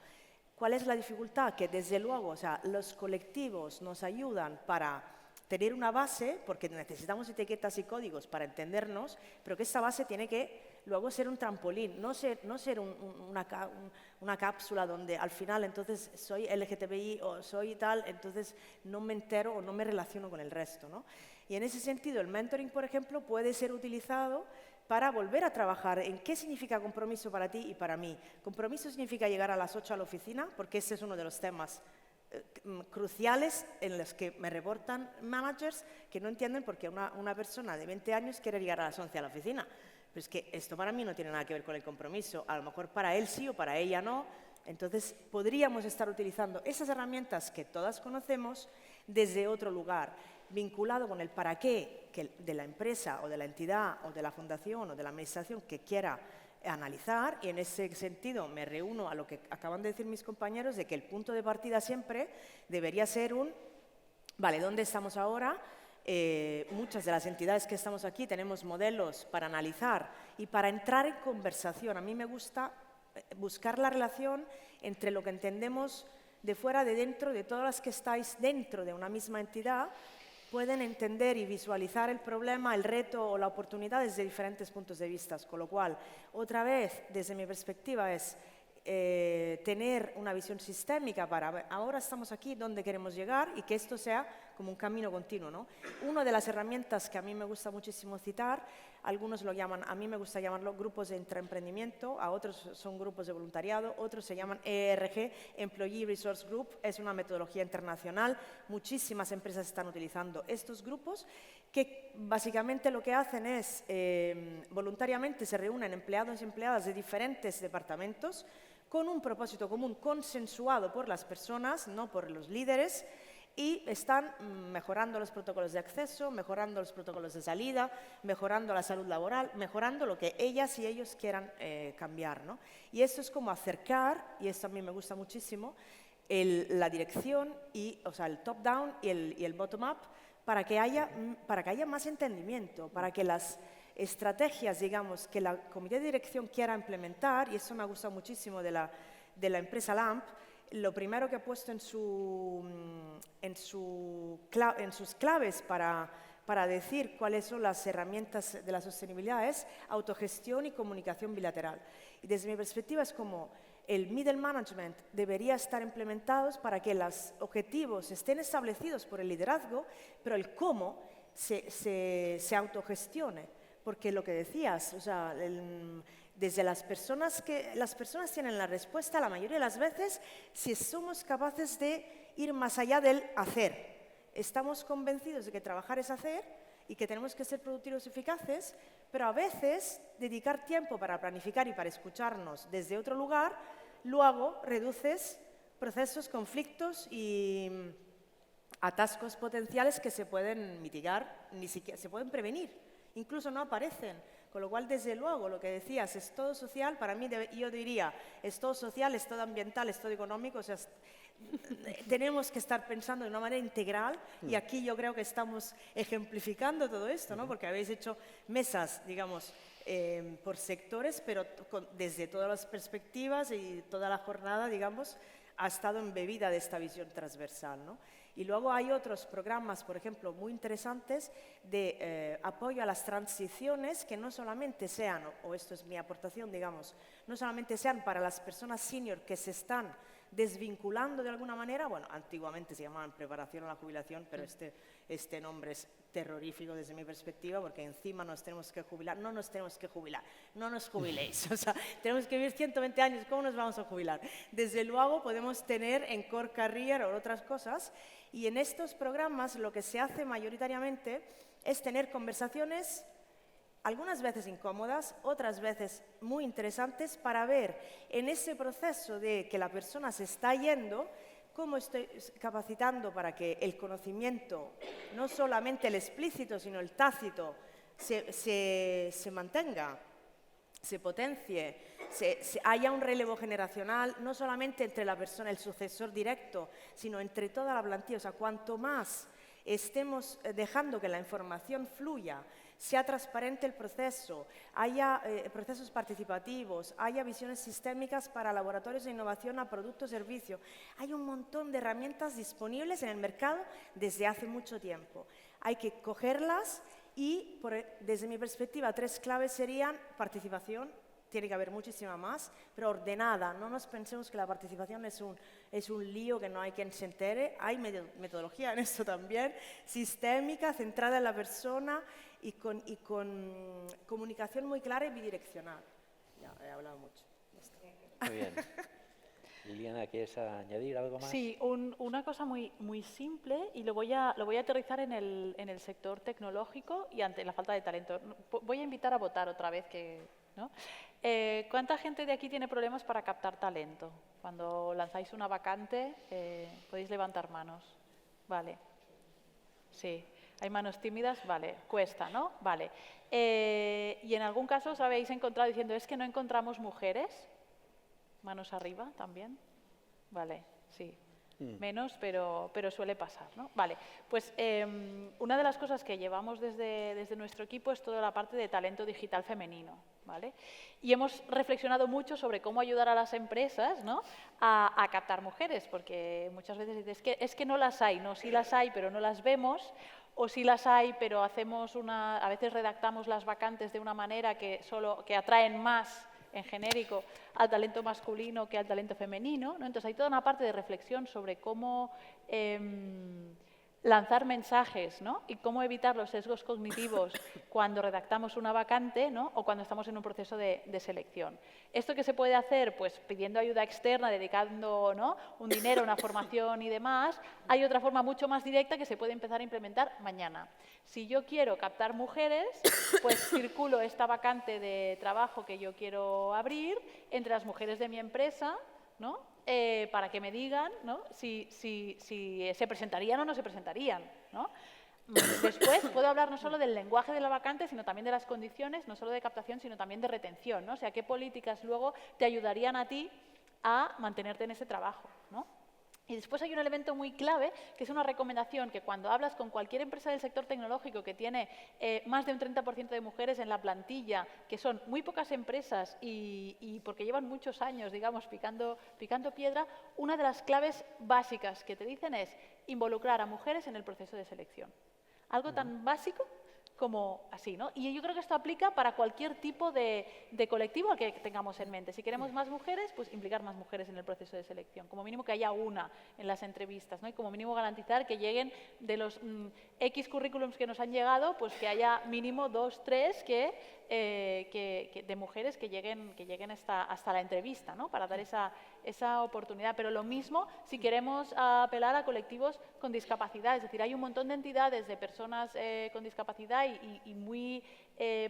¿Cuál es la dificultad? Que desde luego, o sea, los colectivos nos ayudan para tener una base, porque necesitamos etiquetas y códigos para entendernos, pero que esta base tiene que luego ser un trampolín, no ser una cápsula donde al final entonces soy LGTBI o soy tal, entonces no me entero o no me relaciono con el resto, ¿no? Y en ese sentido el mentoring, por ejemplo, puede ser utilizado para volver a trabajar en qué significa compromiso para ti y para mí. Compromiso significa llegar a las 8 a la oficina, porque ese es uno de los temas cruciales en los que me reportan managers que no entienden por qué una persona de 20 años quiere llegar a las 11 a la oficina. Pero es que esto para mí no tiene nada que ver con el compromiso. A lo mejor para él sí o para ella no. Entonces podríamos estar utilizando esas herramientas que todas conocemos desde otro lugar, vinculado con el para qué de la empresa o de la entidad o de la fundación o de la administración que quiera analizar, y en ese sentido me reúno a lo que acaban de decir mis compañeros, de que el punto de partida siempre debería ser vale, ¿dónde estamos ahora? Muchas de las entidades que estamos aquí tenemos modelos para analizar y para entrar en conversación. A mí me gusta buscar la relación entre lo que entendemos de fuera, de dentro, de todas las que estáis dentro de una misma entidad, pueden entender y visualizar el problema, el reto o la oportunidad desde diferentes puntos de vista. Con lo cual, otra vez, desde mi perspectiva, es tener una visión sistémica para ahora estamos aquí, dónde queremos llegar, y que esto sea como un camino continuo, ¿no? Una de las herramientas que a mí me gusta muchísimo citar, algunos lo llaman, a mí me gusta llamarlo grupos de intraemprendimiento, a otros son grupos de voluntariado, otros se llaman ERG, Employee Resource Group, es una metodología internacional, muchísimas empresas están utilizando estos grupos, que básicamente lo que hacen es, voluntariamente se reúnen empleados y empleadas de diferentes departamentos, con un propósito común consensuado por las personas, no por los líderes, y están mejorando los protocolos de acceso, mejorando los protocolos de salida, mejorando la salud laboral, mejorando lo que ellas y ellos quieran cambiar, ¿no? Y esto es como acercar, y esto a mí me gusta muchísimo, la dirección, o sea, el top-down y el bottom-up, para que haya más entendimiento, para que las estrategias, digamos, que la comité de dirección quiera implementar, y eso me ha gustado muchísimo de la empresa LAMP. Lo primero que ha puesto en sus claves para decir cuáles son las herramientas de la sostenibilidad es autogestión y comunicación bilateral. Y desde mi perspectiva es como el middle management debería estar implementados para que los objetivos estén establecidos por el liderazgo, pero el cómo se autogestione. Porque lo que decías, o sea, desde las personas tienen la respuesta la mayoría de las veces si somos capaces de ir más allá del hacer. Estamos convencidos de que trabajar es hacer y que tenemos que ser productivos y eficaces, pero a veces dedicar tiempo para planificar y para escucharnos desde otro lugar, luego reduces procesos, conflictos y atascos potenciales que se pueden mitigar, ni siquiera se pueden prevenir, incluso no aparecen. Con lo cual, desde luego, lo que decías, es todo social, para mí yo diría, es todo social, es todo ambiental, es todo económico, o sea, tenemos que estar pensando de una manera integral, y aquí yo creo que estamos ejemplificando todo esto, ¿no? Porque habéis hecho mesas, digamos, por sectores, pero desde todas las perspectivas, y toda la jornada, digamos, ha estado embebida de esta visión transversal, ¿no? Y luego hay otros programas, por ejemplo, muy interesantes de apoyo a las transiciones que no solamente sean, o esto es mi aportación, digamos, no solamente sean para las personas senior que se están desvinculando de alguna manera, bueno, antiguamente se llamaban preparación a la jubilación, pero este nombre es terrorífico desde mi perspectiva, porque encima nos tenemos que jubilar. No nos tenemos que jubilar, no nos jubiléis. O sea, tenemos que vivir 120 años, ¿cómo nos vamos a jubilar? Desde luego podemos tener en Core Career o otras cosas, y en estos programas lo que se hace mayoritariamente es tener conversaciones, algunas veces incómodas, otras veces muy interesantes, para ver en ese proceso de que la persona se está yendo, cómo estoy capacitando para que el conocimiento, no solamente el explícito, sino el tácito, se mantenga, se potencie, haya un relevo generacional, no solamente entre la persona, el sucesor directo, sino entre toda la plantilla. O sea, cuanto más estemos dejando que la información fluya, sea transparente el proceso, haya procesos participativos, haya visiones sistémicas para laboratorios de innovación a producto o servicio. Hay un montón de herramientas disponibles en el mercado desde hace mucho tiempo. Hay que cogerlas y, desde mi perspectiva, 3 claves serían participación. Tiene que haber muchísima más, pero ordenada. No nos pensemos que la participación es un lío que no hay quien se entere. Hay metodología en esto también, sistémica, centrada en la persona y con comunicación muy clara y bidireccional. Ya he hablado mucho. Muy bien. Liliana, ¿quieres añadir algo más? Sí, una cosa muy simple, y lo voy a aterrizar en el sector tecnológico y ante la falta de talento. Voy a invitar a votar otra vez, ¿no? ¿Cuánta gente de aquí tiene problemas para captar talento? Cuando lanzáis una vacante, podéis levantar manos. Vale. Sí. ¿Hay manos tímidas? Vale. Cuesta, ¿no? Vale. ¿Y en algún caso os habéis encontrado diciendo, es que no encontramos mujeres? Manos arriba también. Vale, sí. Menos, pero suele pasar, ¿no? Vale, pues una de las cosas que llevamos desde nuestro equipo es toda la parte de talento digital femenino, ¿vale? Y hemos reflexionado mucho sobre cómo ayudar a las empresas, ¿no?, a captar mujeres, porque muchas veces dices, es que no las hay, no, sí las hay, pero no las vemos, o sí las hay, pero a veces redactamos las vacantes de una manera que atraen más en genérico al talento masculino que al talento femenino, ¿no? Entonces hay toda una parte de reflexión sobre cómo lanzar mensajes, ¿no?, y cómo evitar los sesgos cognitivos cuando redactamos una vacante, ¿no?, o cuando estamos en un proceso de selección. ¿Esto qué se puede hacer? Pues pidiendo ayuda externa, dedicando, ¿no?, un dinero, una formación y demás. Hay otra forma mucho más directa que se puede empezar a implementar mañana. Si yo quiero captar mujeres, pues circulo esta vacante de trabajo que yo quiero abrir entre las mujeres de mi empresa, ¿no?, para que me digan, ¿no?, si se presentarían o no se presentarían, ¿no? Después puedo hablar no solo del lenguaje de la vacante, sino también de las condiciones, no solo de captación, sino también de retención, ¿no? O sea, qué políticas luego te ayudarían a ti a mantenerte en ese trabajo, ¿no? Y después hay un elemento muy clave, que es una recomendación que cuando hablas con cualquier empresa del sector tecnológico que tiene más de un 30% de mujeres en la plantilla, que son muy pocas empresas y porque llevan muchos años, digamos, picando piedra, una de las claves básicas que te dicen es involucrar a mujeres en el proceso de selección. Algo tan básico como así, ¿no? Y yo creo que esto aplica para cualquier tipo de colectivo al que tengamos en mente. Si queremos más mujeres, pues implicar más mujeres en el proceso de selección. Como mínimo que haya una en las entrevistas, ¿no? Y como mínimo garantizar que lleguen de los X currículums que nos han llegado, pues que haya mínimo 2, 3 de mujeres que lleguen hasta la entrevista, ¿no?, para dar esa oportunidad. Pero lo mismo si queremos apelar a colectivos con discapacidad, es decir, hay un montón de entidades de personas con discapacidad y muy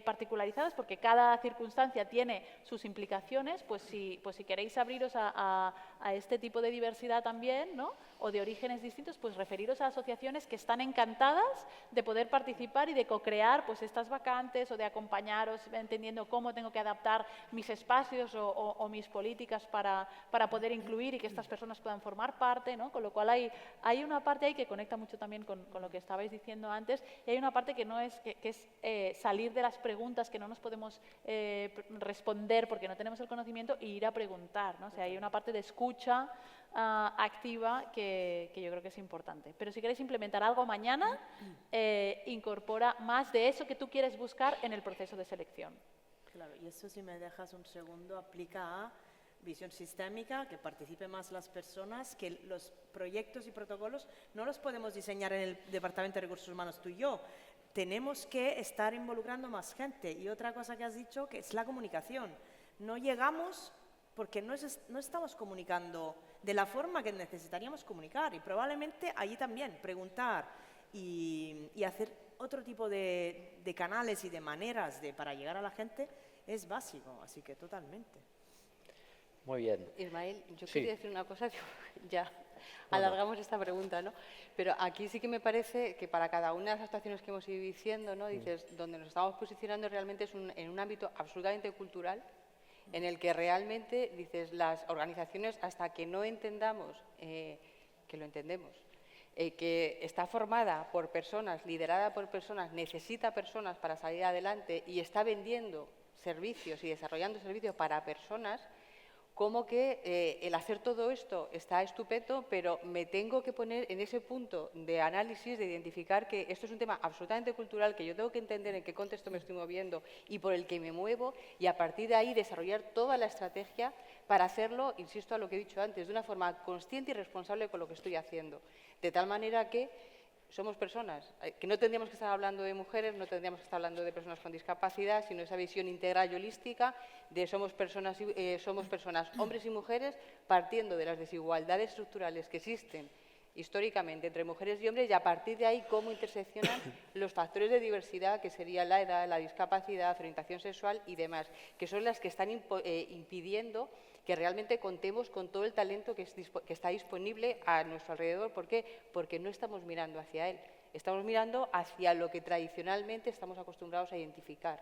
particularizadas, porque cada circunstancia tiene sus implicaciones. Pues si queréis abriros a este tipo de diversidad también, ¿no?, o de orígenes distintos, pues referiros a asociaciones que están encantadas de poder participar y de co-crear pues estas vacantes, o de acompañaros entendiendo cómo tengo que adaptar mis espacios o mis políticas para poder incluir y que estas personas puedan formar parte, ¿no? Con lo cual hay una parte ahí que conecta mucho también con lo que estabais diciendo antes, y hay una parte que es salir de las preguntas que no nos podemos responder porque no tenemos el conocimiento, e ir a preguntar, ¿no? O sea, hay una parte de escucha activa que yo creo que es importante. Pero si queréis implementar algo mañana, incorpora más de eso que tú quieres buscar en el proceso de selección. Claro, y eso, si me dejas un segundo, aplica a visión sistémica, que participen más las personas, que los proyectos y protocolos no los podemos diseñar en el Departamento de Recursos Humanos tú y yo. Tenemos que estar involucrando más gente. Y otra cosa que has dicho, que es la comunicación. No llegamos porque no estamos comunicando de la forma que necesitaríamos comunicar. Y probablemente allí también preguntar y hacer otro tipo de canales y de maneras para llegar a la gente es básico. Así que totalmente. Muy bien. Ismael, yo Sí. quería decir una cosa, ya alargamos esta pregunta, ¿no? Pero aquí sí que me parece que para cada una de las actuaciones que hemos ido diciendo, ¿no? Dices, donde nos estamos posicionando realmente es en un ámbito absolutamente cultural, en el que realmente, dices, las organizaciones, hasta que no entendamos, que lo entendemos, que está formada por personas, liderada por personas, necesita personas para salir adelante y está vendiendo servicios y desarrollando servicios para personas, como que el hacer todo esto está estupendo, pero me tengo que poner en ese punto de análisis, de identificar que esto es un tema absolutamente cultural, que yo tengo que entender en qué contexto me estoy moviendo y por el que me muevo, y a partir de ahí desarrollar toda la estrategia para hacerlo, insisto a lo que he dicho antes, de una forma consciente y responsable con lo que estoy haciendo. De tal manera que somos personas, que no tendríamos que estar hablando de mujeres, no tendríamos que estar hablando de personas con discapacidad, sino esa visión integral y holística de somos personas, hombres y mujeres, partiendo de las desigualdades estructurales que existen históricamente entre mujeres y hombres, y a partir de ahí cómo interseccionan los factores de diversidad, que sería la edad, la discapacidad, orientación sexual y demás, que son las que están impidiendo que realmente contemos con todo el talento que está disponible a nuestro alrededor. ¿Por qué? Porque no estamos mirando hacia él, estamos mirando hacia lo que tradicionalmente estamos acostumbrados a identificar.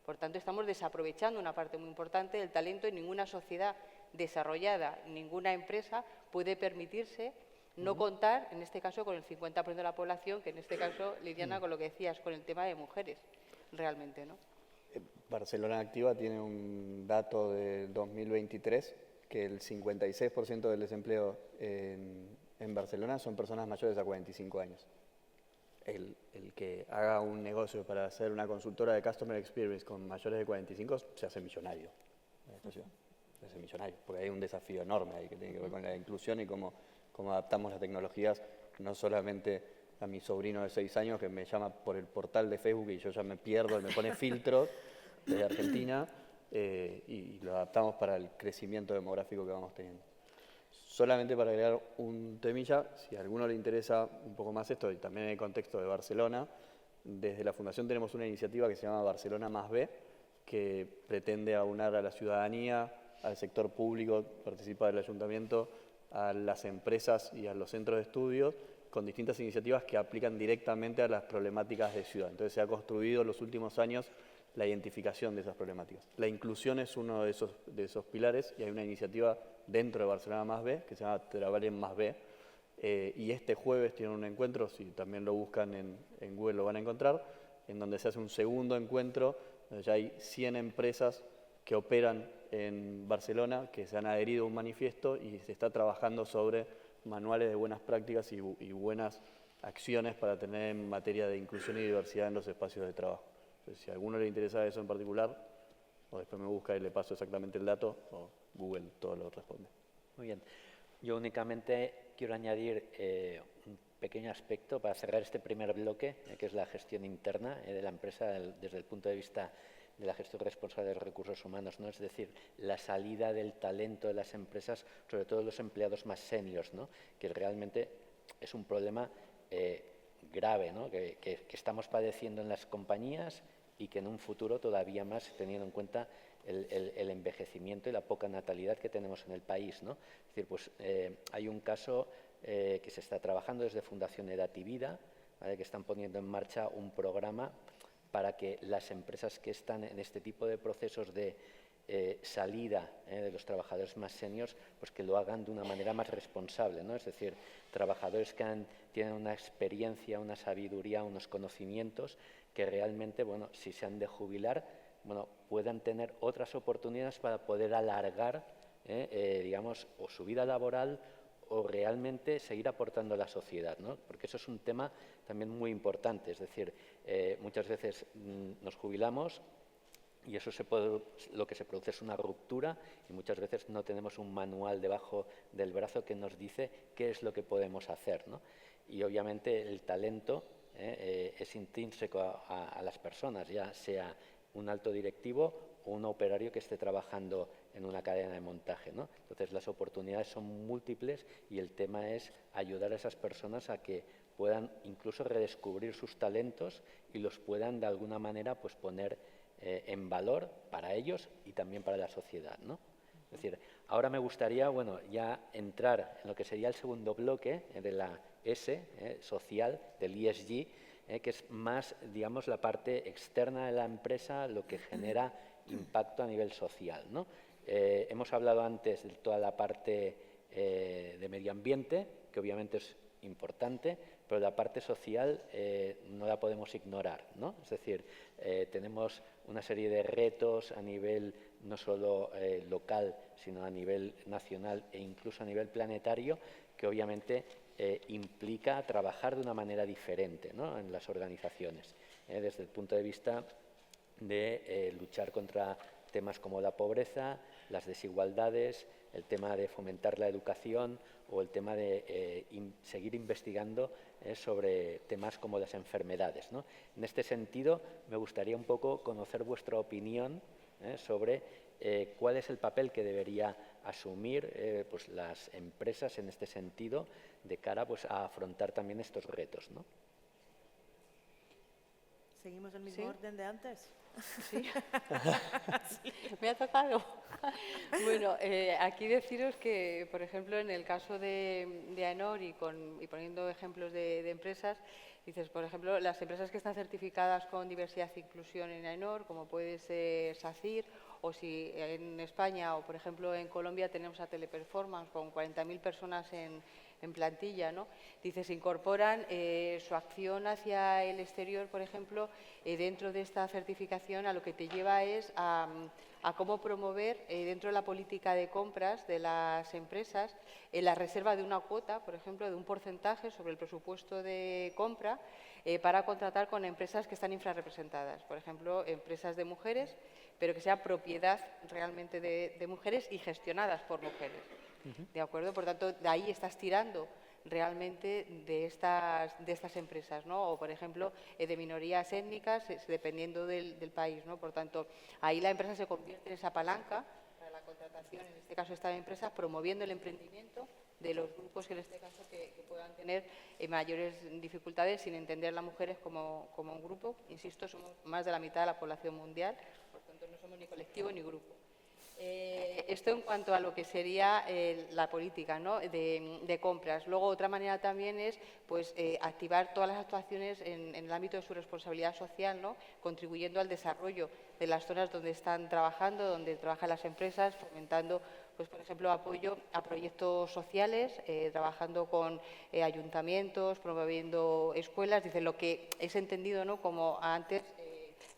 Por tanto, estamos desaprovechando una parte muy importante del talento y ninguna sociedad desarrollada, ninguna empresa puede permitirse no contar, en este caso, con el 50% de la población, que en este caso, Liliana, con lo que decías, con el tema de mujeres, realmente, ¿no? Barcelona Activa tiene un dato de 2023 que el 56% del desempleo en Barcelona son personas mayores a 45 años. El que haga un negocio para hacer una consultora de Customer Experience con mayores de 45 se hace millonario en esta ciudad. Se hace millonario, porque hay un desafío enorme ahí que tiene que ver con la inclusión y cómo adaptamos las tecnologías, no solamente a mi sobrino de 6 años que me llama por el portal de Facebook y yo ya me pierdo y me pone filtros desde Argentina, y lo adaptamos para el crecimiento demográfico que vamos teniendo. Solamente para agregar un temilla, si a alguno le interesa un poco más esto, y también en el contexto de Barcelona, desde la Fundación tenemos una iniciativa que se llama Barcelona más B, que pretende aunar a la ciudadanía, al sector público, participa del ayuntamiento, a las empresas y a los centros de estudios, con distintas iniciativas que aplican directamente a las problemáticas de ciudad. Entonces se ha construido en los últimos años la identificación de esas problemáticas. La inclusión es uno de esos pilares y hay una iniciativa dentro de Barcelona más B que se llama Treballen más B, y este jueves tienen un encuentro, si también lo buscan en Google lo van a encontrar, en donde se hace un segundo encuentro, donde ya hay 100 empresas que operan en Barcelona, que se han adherido a un manifiesto y se está trabajando sobre manuales de buenas prácticas y buenas acciones para tener en materia de inclusión y diversidad en los espacios de trabajo. Entonces, si a alguno le interesa eso en particular, o después me busca y le paso exactamente el dato, o Google todo lo responde. Muy bien. Yo únicamente quiero añadir un pequeño aspecto para cerrar este primer bloque, que es la gestión interna de la empresa desde el punto de vista de la gestión responsable de los recursos humanos, ¿no? Es decir, la salida del talento de las empresas, sobre todo los empleados más seniors, ¿no? Que realmente es un problema grave, ¿no? que estamos padeciendo en las compañías y que en un futuro todavía más, teniendo en cuenta el envejecimiento y la poca natalidad que tenemos en el país, ¿no? Es decir, pues hay un caso que se está trabajando desde Fundación Edad y Vida, ¿vale? Que están poniendo en marcha un programa para que las empresas que están en este tipo de procesos de salida de los trabajadores más seniors, pues que lo hagan de una manera más responsable, ¿no? Es decir, trabajadores que tienen una experiencia, una sabiduría, unos conocimientos que realmente, bueno, si se han de jubilar, bueno, puedan tener otras oportunidades para poder alargar, digamos, o su vida laboral o realmente seguir aportando a la sociedad, ¿no? Porque eso es un tema también muy importante. Es decir, muchas veces nos jubilamos Y eso lo que se produce es una ruptura y muchas veces no tenemos un manual debajo del brazo que nos dice qué es lo que podemos hacer, ¿no? Y obviamente el talento es intrínseco a las personas, ya sea un alto directivo o un operario que esté trabajando en una cadena de montaje, ¿no? Entonces las oportunidades son múltiples y el tema es ayudar a esas personas a que puedan incluso redescubrir sus talentos y los puedan de alguna manera pues poner en valor para ellos y también para la sociedad, ¿no? Es decir, ahora me gustaría, bueno, ya entrar en lo que sería el segundo bloque de la S, social, del ESG, que es más, digamos, la parte externa de la empresa, lo que genera impacto a nivel social, ¿no? Hemos hablado antes de toda la parte de medio ambiente, que obviamente es importante, pero la parte social no la podemos ignorar, ¿no? Es decir, tenemos una serie de retos a nivel no solo local, sino a nivel nacional e incluso a nivel planetario, que obviamente implica trabajar de una manera diferente, ¿no?, en las organizaciones, desde el punto de vista de luchar contra temas como la pobreza, las desigualdades, el tema de fomentar la educación o el tema de seguir investigando sobre temas como las enfermedades, ¿no? En este sentido, me gustaría un poco conocer vuestra opinión sobre cuál es el papel que debería asumir pues las empresas en este sentido de cara pues a afrontar también estos retos, ¿no? ¿Seguimos el mismo orden de antes? Sí. Me ha tocado. Bueno, aquí deciros que, por ejemplo, en el caso de AENOR y poniendo ejemplos de empresas, dices, por ejemplo, las empresas que están certificadas con diversidad e inclusión en AENOR, como puede ser SACIR, o si en España o, por ejemplo, en Colombia tenemos a Teleperformance con 40.000 personas en plantilla, ¿no? Dices, incorporan su acción hacia el exterior, por ejemplo, dentro de esta certificación, a lo que te lleva es a cómo promover dentro de la política de compras de las empresas la reserva de una cuota, por ejemplo, de un porcentaje sobre el presupuesto de compra para contratar con empresas que están infrarrepresentadas, por ejemplo, empresas de mujeres, pero que sea propiedad realmente de mujeres y gestionadas por mujeres. ¿De acuerdo? Por tanto, de ahí estás tirando realmente de estas empresas, ¿no? O, por ejemplo, de minorías étnicas, dependiendo del país, ¿no? Por tanto, ahí la empresa se convierte en esa palanca para la contratación, en este caso esta empresa, promoviendo el emprendimiento de los grupos, en este caso, que puedan tener mayores dificultades, sin entender las mujeres como un grupo. Insisto, somos más de la mitad de la población mundial, por tanto, no somos ni colectivo ni grupo. Esto en cuanto a lo que sería la política, ¿no?, de compras. Luego, otra manera también es pues, activar todas las actuaciones en el ámbito de su responsabilidad social, ¿no?, contribuyendo al desarrollo de las zonas donde están trabajando, donde trabajan las empresas, fomentando, pues, por ejemplo, apoyo a proyectos sociales, trabajando con ayuntamientos, promoviendo escuelas. Dice, lo que es entendido, ¿no?, como antes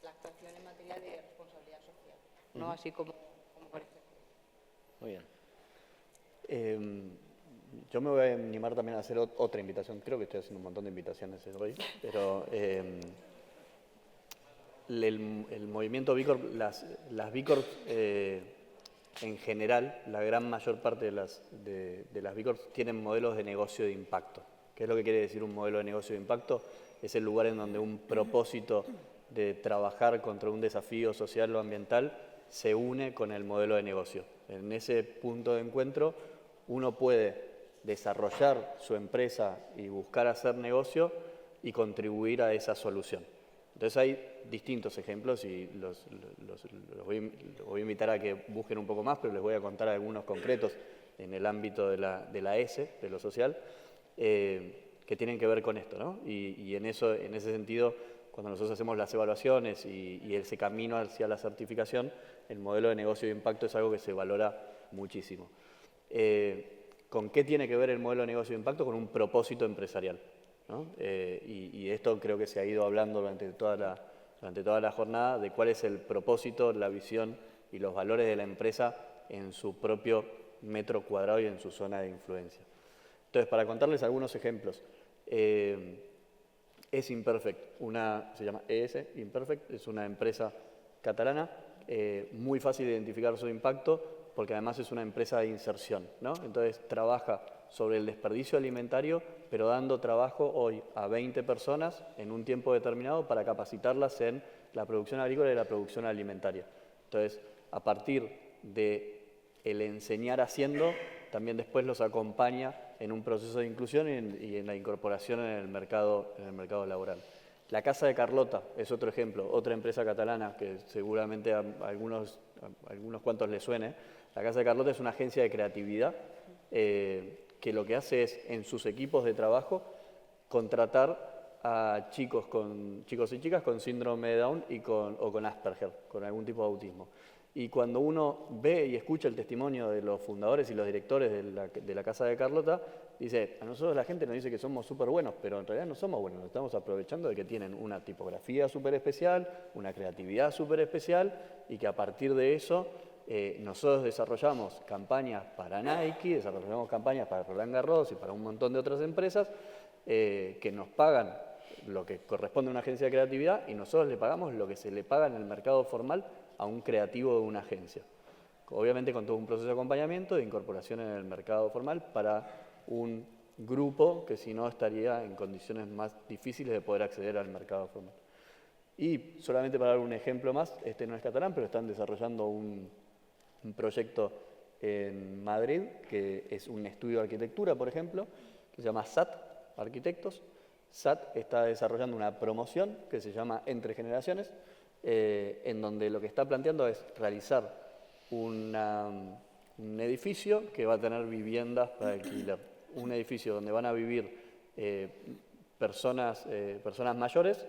la actuación en materia de responsabilidad social, ¿no? Así como muy bien. Yo me voy a animar también a hacer otra invitación. Creo que estoy haciendo un montón de invitaciones hoy, pero el movimiento B Corp, las B Corp en general, la gran mayor parte de las B Corp tienen modelos de negocio de impacto. ¿Qué es lo que quiere decir un modelo de negocio de impacto? Es el lugar en donde un propósito de trabajar contra un desafío social o ambiental se une con el modelo de negocio. En ese punto de encuentro, uno puede desarrollar su empresa y buscar hacer negocio y contribuir a esa solución. Entonces hay distintos ejemplos y los voy a invitar a que busquen un poco más, pero les voy a contar algunos concretos en el ámbito de la S, de lo social, que tienen que ver con esto, ¿no? Y en ese sentido, cuando nosotros hacemos las evaluaciones y ese camino hacia la certificación, el modelo de negocio de impacto es algo que se valora muchísimo. ¿Con qué tiene que ver el modelo de negocio de impacto? Con un propósito empresarial, ¿no? Y esto creo que se ha ido hablando durante toda la jornada de cuál es el propósito, la visión y los valores de la empresa en su propio metro cuadrado y en su zona de influencia. Entonces, para contarles algunos ejemplos, Es Imperfect, se llama ES Imperfect, es una empresa catalana muy fácil de identificar su impacto porque además es una empresa de inserción, ¿no? Entonces trabaja sobre el desperdicio alimentario, pero dando trabajo hoy a 20 personas en un tiempo determinado para capacitarlas en la producción agrícola y la producción alimentaria. Entonces, a partir de el enseñar haciendo, también después los acompaña en un proceso de inclusión y en la incorporación en el mercado laboral. La Casa de Carlota es otro ejemplo, otra empresa catalana que seguramente a algunos cuantos les suene. La Casa de Carlota es una agencia de creatividad que lo que hace es, en sus equipos de trabajo, contratar a chicos y chicas con síndrome de Down o con Asperger, con algún tipo de autismo. Y cuando uno ve y escucha el testimonio de los fundadores y los directores de la Casa de Carlota, dice, a nosotros la gente nos dice que somos súper buenos, pero en realidad no somos buenos, nos estamos aprovechando de que tienen una tipografía súper especial, una creatividad súper especial, y que a partir de eso nosotros desarrollamos campañas para Nike, desarrollamos campañas para Roland Garros y para un montón de otras empresas que nos pagan lo que corresponde a una agencia de creatividad y nosotros le pagamos lo que se le paga en el mercado formal a un creativo de una agencia. Obviamente con todo un proceso de acompañamiento, de incorporación en el mercado formal para un grupo que si no estaría en condiciones más difíciles de poder acceder al mercado formal. Y solamente para dar un ejemplo más, este no es catalán, pero están desarrollando un proyecto en Madrid, que es un estudio de arquitectura, por ejemplo, que se llama SAT Arquitectos. SAT está desarrollando una promoción que se llama Entre Generaciones, en donde lo que está planteando es realizar un edificio que va a tener viviendas para alquiler. Un edificio donde van a vivir personas mayores,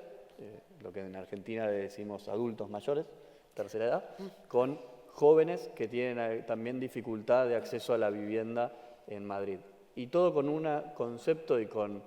lo que en Argentina le decimos adultos mayores, tercera edad, con jóvenes que tienen también dificultad de acceso a la vivienda en Madrid. Y todo con un concepto y con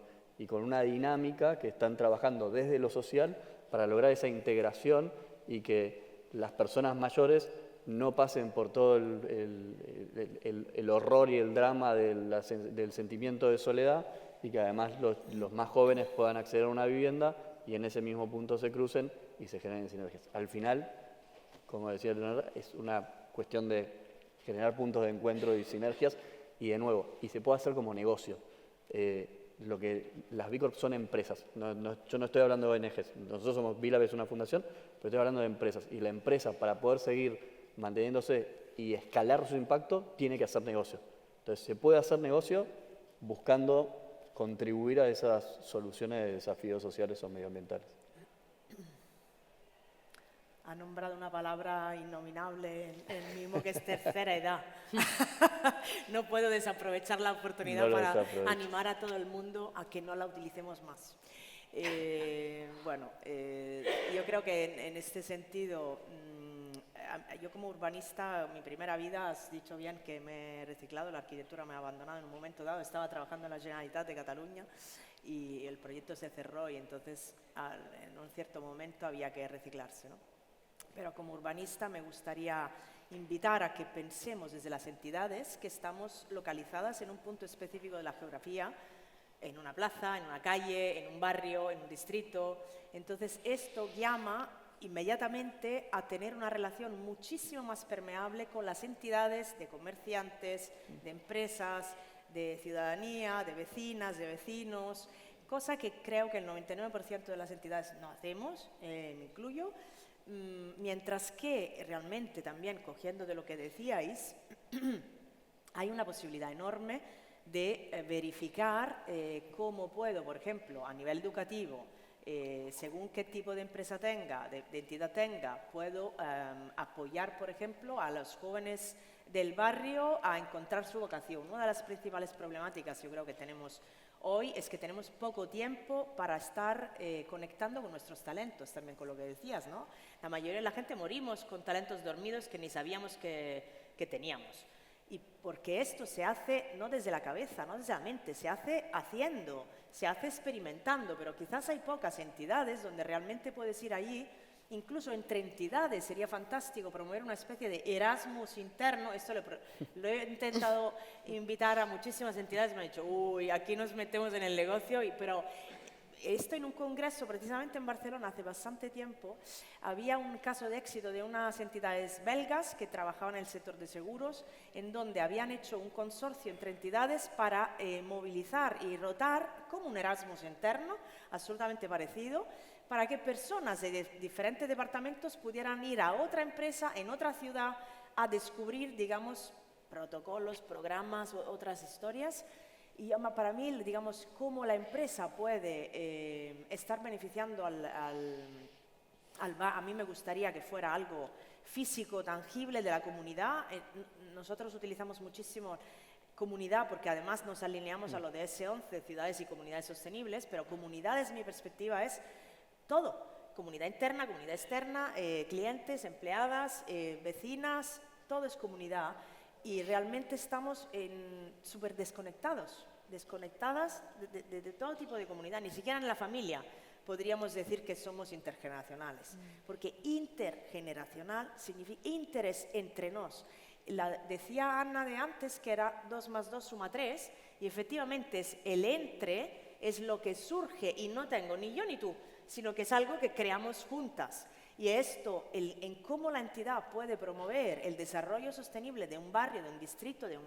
una dinámica que están trabajando desde lo social para lograr esa integración y que las personas mayores no pasen por todo el horror y el drama del sentimiento de soledad y que además los más jóvenes puedan acceder a una vivienda y en ese mismo punto se crucen y se generen sinergias. Al final, como decía Leonardo, es una cuestión de generar puntos de encuentro y sinergias y de nuevo, y se puede hacer como negocio. Las B Corp son empresas, yo no estoy hablando de ONGs, nosotros somos B-Lab, es una fundación, pero estoy hablando de empresas y la empresa para poder seguir manteniéndose y escalar su impacto tiene que hacer negocio. Entonces se puede hacer negocio buscando contribuir a esas soluciones de desafíos sociales o medioambientales. Ha nombrado una palabra innominable en mismo que es tercera edad. No puedo desaprovechar la oportunidad para animar a todo el mundo a que no la utilicemos más. Yo creo que en este sentido, yo como urbanista, mi primera vida, has dicho bien que me he reciclado, la arquitectura me ha abandonado en un momento dado, estaba trabajando en la Generalitat de Cataluña y el proyecto se cerró y entonces en un cierto momento había que reciclarse, ¿no? Pero como urbanista me gustaría invitar a que pensemos desde las entidades que estamos localizadas en un punto específico de la geografía, en una plaza, en una calle, en un barrio, en un distrito. Entonces esto llama inmediatamente a tener una relación muchísimo más permeable con las entidades de comerciantes, de empresas, de ciudadanía, de vecinas, de vecinos, cosa que creo que el 99% de las entidades no hacemos, me incluyo. Mientras que realmente también, cogiendo de lo que decíais, hay una posibilidad enorme de verificar cómo puedo, por ejemplo, a nivel educativo, según qué tipo de empresa tenga, de entidad tenga, puedo apoyar, por ejemplo, a los jóvenes del barrio a encontrar su vocación. Una de las principales problemáticas, yo creo que tenemos hoy es que tenemos poco tiempo para estar conectando con nuestros talentos, también con lo que decías, ¿no? La mayoría de la gente morimos con talentos dormidos que ni sabíamos que teníamos. Y porque esto se hace no desde la cabeza, no desde la mente, se hace haciendo, se hace experimentando, pero quizás hay pocas entidades donde realmente puedes ir allí. Incluso entre entidades sería fantástico promover una especie de Erasmus interno. Esto lo he intentado invitar a muchísimas entidades, me han dicho, uy, aquí nos metemos en el negocio, pero esto en un congreso precisamente en Barcelona hace bastante tiempo, había un caso de éxito de unas entidades belgas que trabajaban en el sector de seguros, en donde habían hecho un consorcio entre entidades para movilizar y rotar como un Erasmus interno, absolutamente parecido, para que personas de diferentes departamentos pudieran ir a otra empresa en otra ciudad a descubrir, digamos, protocolos, programas, otras historias. Y para mí, digamos, cómo la empresa puede estar beneficiando a mí me gustaría que fuera algo físico, tangible de la comunidad. Nosotros utilizamos muchísimo comunidad porque además nos alineamos a lo de S11, ciudades y comunidades sostenibles, pero comunidad, desde mi perspectiva, es todo. Comunidad interna, comunidad externa, clientes, empleadas, vecinas, todo es comunidad. Y realmente estamos súper desconectadas de todo tipo de comunidad, ni siquiera en la familia podríamos decir que somos intergeneracionales, porque intergeneracional significa interés entre nos. Decía Ana de antes que era 2 más 2 suma 3, y efectivamente es el entre, es lo que surge, y no tengo ni yo ni tú, sino que es algo que creamos juntas. Y esto, en cómo la entidad puede promover el desarrollo sostenible de un barrio, de un distrito, de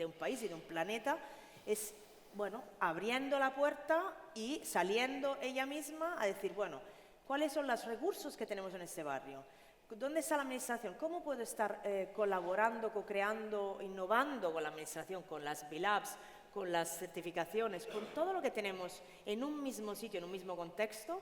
un país y de un planeta, es, bueno, abriendo la puerta y saliendo ella misma a decir, bueno, ¿cuáles son los recursos que tenemos en este barrio? ¿Dónde está la administración? ¿Cómo puedo estar colaborando, co-creando, innovando con la administración, con las B-Labs, con las certificaciones, con todo lo que tenemos en un mismo sitio, en un mismo contexto?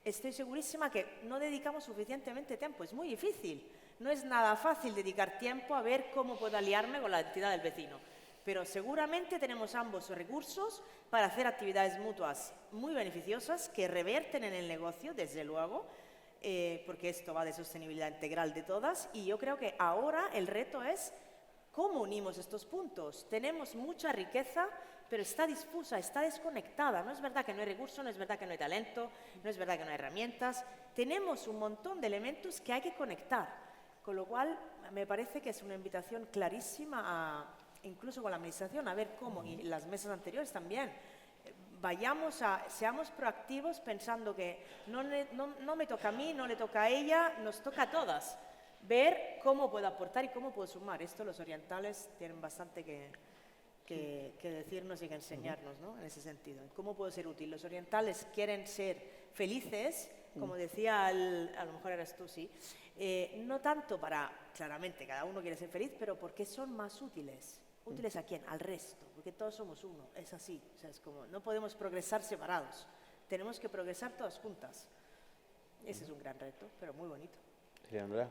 Estoy segurísima que no dedicamos suficientemente tiempo, es muy difícil. No es nada fácil dedicar tiempo a ver cómo puedo aliarme con la entidad del vecino. Pero seguramente tenemos ambos recursos para hacer actividades mutuas muy beneficiosas que reverten en el negocio, desde luego, porque esto va de sostenibilidad integral de todas. Y yo creo que ahora el reto es cómo unimos estos puntos. Tenemos mucha riqueza, pero está difusa, está desconectada. No es verdad que no hay recursos, no es verdad que no hay talento, no es verdad que no hay herramientas. Tenemos un montón de elementos que hay que conectar, con lo cual me parece que es una invitación clarísima, incluso con la administración, a ver cómo, y las mesas anteriores también, seamos proactivos pensando que no me toca a mí, no le toca a ella, nos toca a todas. Ver cómo puedo aportar y cómo puedo sumar. Esto los orientales tienen bastante que decirnos y que enseñarnos, ¿no? En ese sentido. ¿Cómo puedo ser útil? Los orientales quieren ser felices, como decía, a lo mejor eras tú, sí, no tanto para, claramente, cada uno quiere ser feliz, pero porque son más útiles. ¿Útiles a quién? Al resto, porque todos somos uno, es así. O sea, es como, no podemos progresar separados, tenemos que progresar todas juntas. Ese es un gran reto, pero muy bonito. Leandra,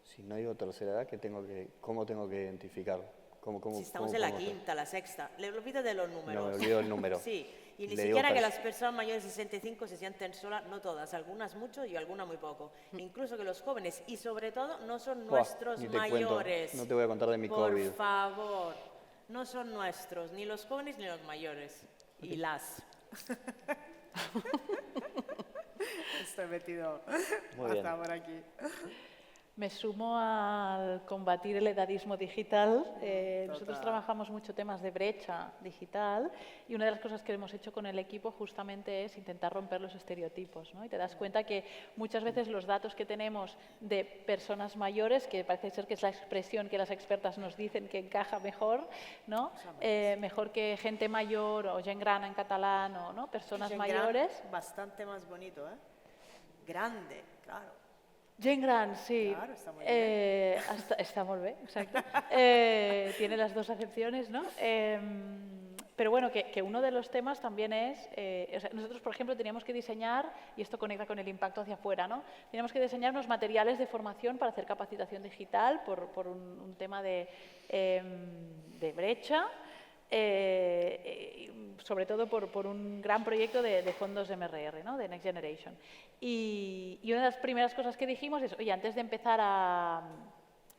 si no digo tercera edad, ¿cómo tengo que identificar? Si estamos en la quinta, la sexta, le olvido de los números. No, me olvido del número. Sí, y ni siquiera que las personas mayores de 65 se sienten solas, no todas, algunas mucho y algunas muy poco. Incluso que los jóvenes, y sobre todo, no son nuestros mayores. No te voy a contar de mi COVID. Por favor, no son nuestros, ni los jóvenes ni los mayores. Y las. Estoy metido hasta por aquí. Me sumo al combatir el edadismo digital. Nosotros trabajamos mucho temas de brecha digital y una de las cosas que hemos hecho con el equipo justamente es intentar romper los estereotipos, ¿no? Y te das cuenta que muchas veces los datos que tenemos de personas mayores, que parece ser que es la expresión que las expertas nos dicen que encaja mejor, ¿no? Mejor que gente mayor o gent gran en catalán, o ¿no? Personas mayores. Bastante más bonito, ¿eh? Grande, claro. Gent gran, sí. Claro, está muy bien. Está muy bien, exacto. Tiene las dos acepciones, ¿no? Pero bueno, que uno de los temas también es, o sea, nosotros, por ejemplo, teníamos que diseñar, y esto conecta con el impacto hacia afuera, ¿no? Teníamos que diseñar unos materiales de formación para hacer capacitación digital por un tema de brecha, sobre todo por un gran proyecto de fondos de MRR, ¿no? De Next Generation. Y una de las primeras cosas que dijimos es, oye, antes de empezar a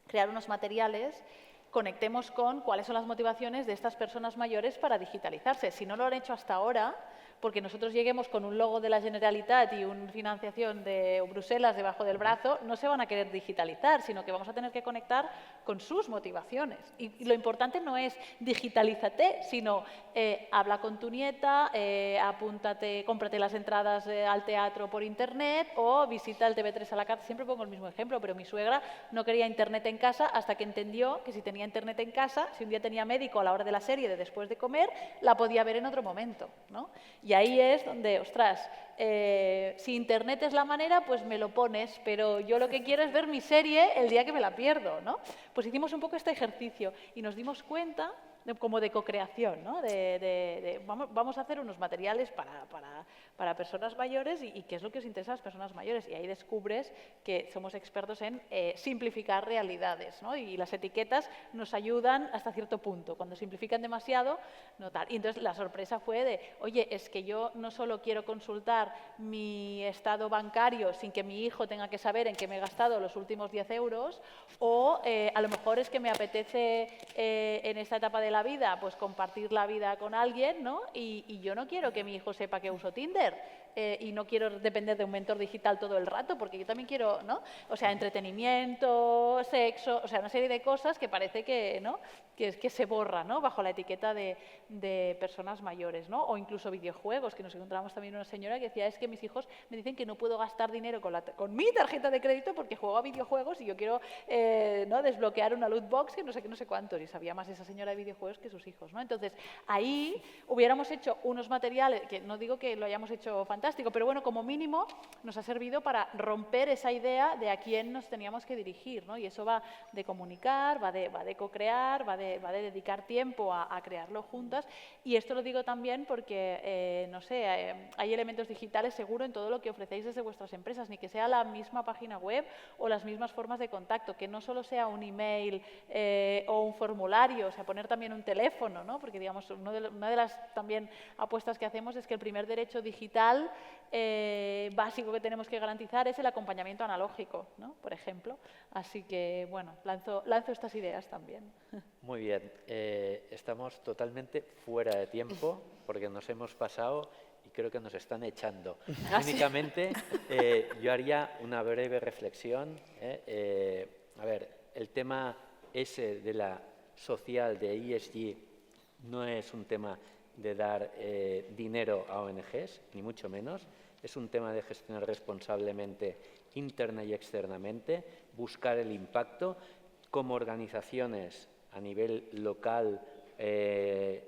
crear unos materiales, conectemos con cuáles son las motivaciones de estas personas mayores para digitalizarse. Si no lo han hecho hasta ahora, porque nosotros lleguemos con un logo de la Generalitat y una financiación de Bruselas debajo del brazo, no se van a querer digitalizar, sino que vamos a tener que conectar con sus motivaciones. Y lo importante no es digitalízate, sino habla con tu nieta, apúntate, cómprate las entradas al teatro por internet o visita el TV3 a la carta. Siempre pongo el mismo ejemplo, pero mi suegra no quería internet en casa hasta que entendió que si tenía internet en casa, si un día tenía médico a la hora de la serie de después de comer, la podía ver en otro momento, ¿no? Y ahí es donde, ostras, si internet es la manera, pues me lo pones, pero yo lo que quiero es ver mi serie el día que me la pierdo, ¿no? Pues hicimos un poco este ejercicio y nos dimos cuenta como de co-creación, ¿no? Vamos a hacer unos materiales para personas mayores y qué es lo que os interesa a las personas mayores. Y ahí descubres que somos expertos en simplificar realidades, ¿no? Y las etiquetas nos ayudan hasta cierto punto. Cuando simplifican demasiado, no tal. Y entonces la sorpresa fue de, oye, es que yo no solo quiero consultar mi estado bancario sin que mi hijo tenga que saber en qué me he gastado los últimos 10 euros, o a lo mejor es que me apetece en esta etapa de la vida, pues compartir la vida con alguien, ¿no? Y yo no quiero que mi hijo sepa que uso Tinder y no quiero depender de un mentor digital todo el rato, porque yo también quiero, ¿no? O sea, entretenimiento, sexo, o sea, una serie de cosas que parece que, ¿no? que se borra, ¿no? Bajo la etiqueta de personas mayores, ¿no? O incluso videojuegos, que nos encontramos también una señora que decía, es que mis hijos me dicen que no puedo gastar dinero con mi tarjeta de crédito porque juego a videojuegos y yo quiero ¿no? desbloquear una loot box que no sé qué, no sé cuántos, y sabía más esa señora de videojuegos que sus hijos, ¿no? Entonces, ahí hubiéramos hecho unos materiales, que no digo que lo hayamos hecho fantástico, pero bueno, como mínimo nos ha servido para romper esa idea de a quién nos teníamos que dirigir, ¿no? Y eso va de comunicar, va de co-crear, va de dedicar tiempo a crearlo juntas. Y esto lo digo también porque, no sé, hay elementos digitales seguro en todo lo que ofrecéis desde vuestras empresas, ni que sea la misma página web o las mismas formas de contacto, que no solo sea un email o un formulario, o sea, poner también un teléfono, ¿no? Porque, digamos, una de las también apuestas que hacemos es que el primer derecho digital básico que tenemos que garantizar es el acompañamiento analógico, ¿no? Por ejemplo. Así que, bueno, lanzo estas ideas también. Muy bien. Estamos totalmente fuera de tiempo porque nos hemos pasado y creo que nos están echando. Únicamente yo haría una breve reflexión. A ver, el tema ese de la social, de ESG, no es un tema de dar dinero a ONGs, ni mucho menos. Es un tema de gestionar responsablemente interna y externamente, buscar el impacto como organizaciones a nivel local,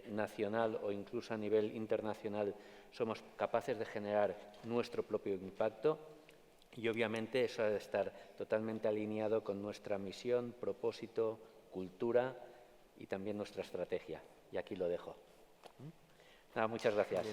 nacional o incluso a nivel internacional. Somos capaces de generar nuestro propio impacto y obviamente eso ha de estar totalmente alineado con nuestra misión, propósito, cultura y también nuestra estrategia. Y aquí lo dejo. Nada, muchas gracias.